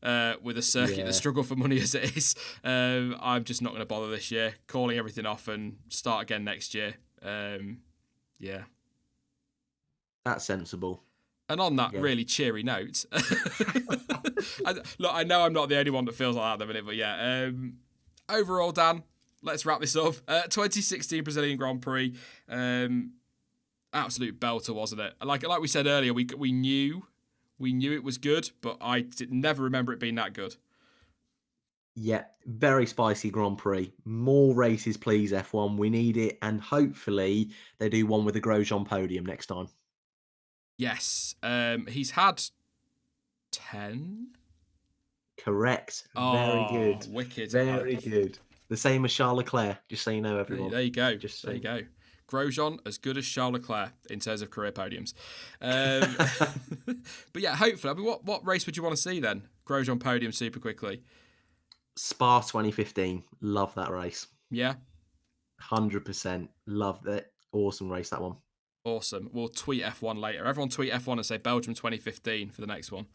With a circuit Yeah, that struggle for money as it is, I'm just not going to bother this year. Calling everything off and start again next year. Yeah. that's sensible. And on that Yeah. really cheery note, look, I know I'm not the only one that feels like that at the minute, but yeah. Overall, Dan, let's wrap this up. 2016 Brazilian Grand Prix, absolute belter, wasn't it? Like we said earlier, we knew it was good, but I never remember it being that good. Yeah, very spicy Grand Prix. More races, please, F1. We need it, and hopefully they do one with a Grosjean podium next time. Yes, he's had 10. Correct. Very Oh, good. wicked. Very good. The same as Charles Leclerc, just so you know, everyone. There you go. Just There so. you go. Grosjean as good as Charles Leclerc in terms of career podiums. But yeah, hopefully. I mean, what race would you want to see then? Grosjean podium super quickly. Spa 2015. Love that race. Yeah, 100%. Love that. Awesome race, that one. awesome. We'll tweet F1 later. Everyone tweet F1 and say Belgium 2015 for the next one.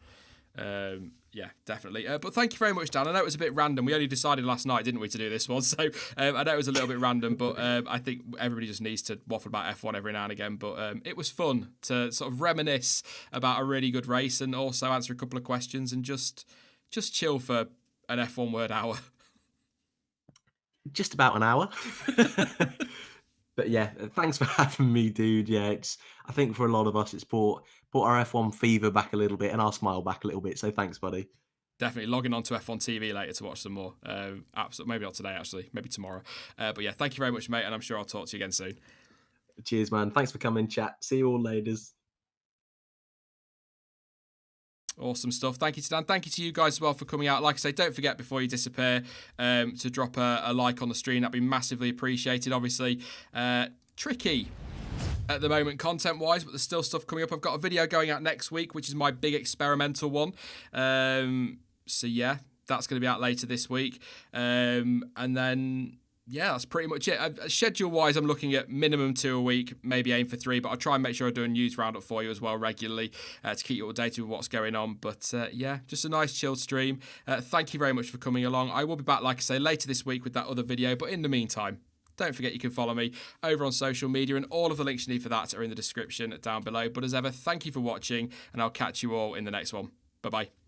Yeah, definitely. But thank you very much, Dan. I know it was a bit random. We only decided last night, didn't we, to do this one? So I know it was a little bit random, but I think everybody just needs to waffle about F1 every now and again. But it was fun to sort of reminisce about a really good race and also answer a couple of questions and just chill for an F1 word hour. Just about an hour. But yeah, thanks for having me, dude. Yeah, I think for a lot of us, it's brought our F1 fever back a little bit and our smile back a little bit. So thanks, buddy. Definitely logging on to F1 TV later to watch some more. Maybe not today, actually. Maybe tomorrow. But yeah, thank you very much, mate. And I'm sure I'll talk to you again soon. Cheers, man. Thanks for coming, chat. See you all later. Awesome stuff. Thank you to Dan. Thank you to you guys as well for coming out. Like I say, don't forget before you disappear to drop a like on the stream. That'd be massively appreciated. Obviously, tricky at the moment content-wise, but there's still stuff coming up. I've got a video going out next week, which is my big experimental one. So yeah, that's going to be out later this week. And then yeah, that's pretty much it. Schedule-wise, I'm looking at minimum 2 a week, maybe aim for 3, but I'll try and make sure I do a news roundup for you as well regularly to keep you updated with what's going on. But yeah, just a nice chilled stream. Thank you very much for coming along. I will be back, like I say, later this week with that other video, but in the meantime, don't forget you can follow me over on social media, and all of the links you need for that are in the description down below. But as ever, thank you for watching, and I'll catch you all in the next one. Bye-bye.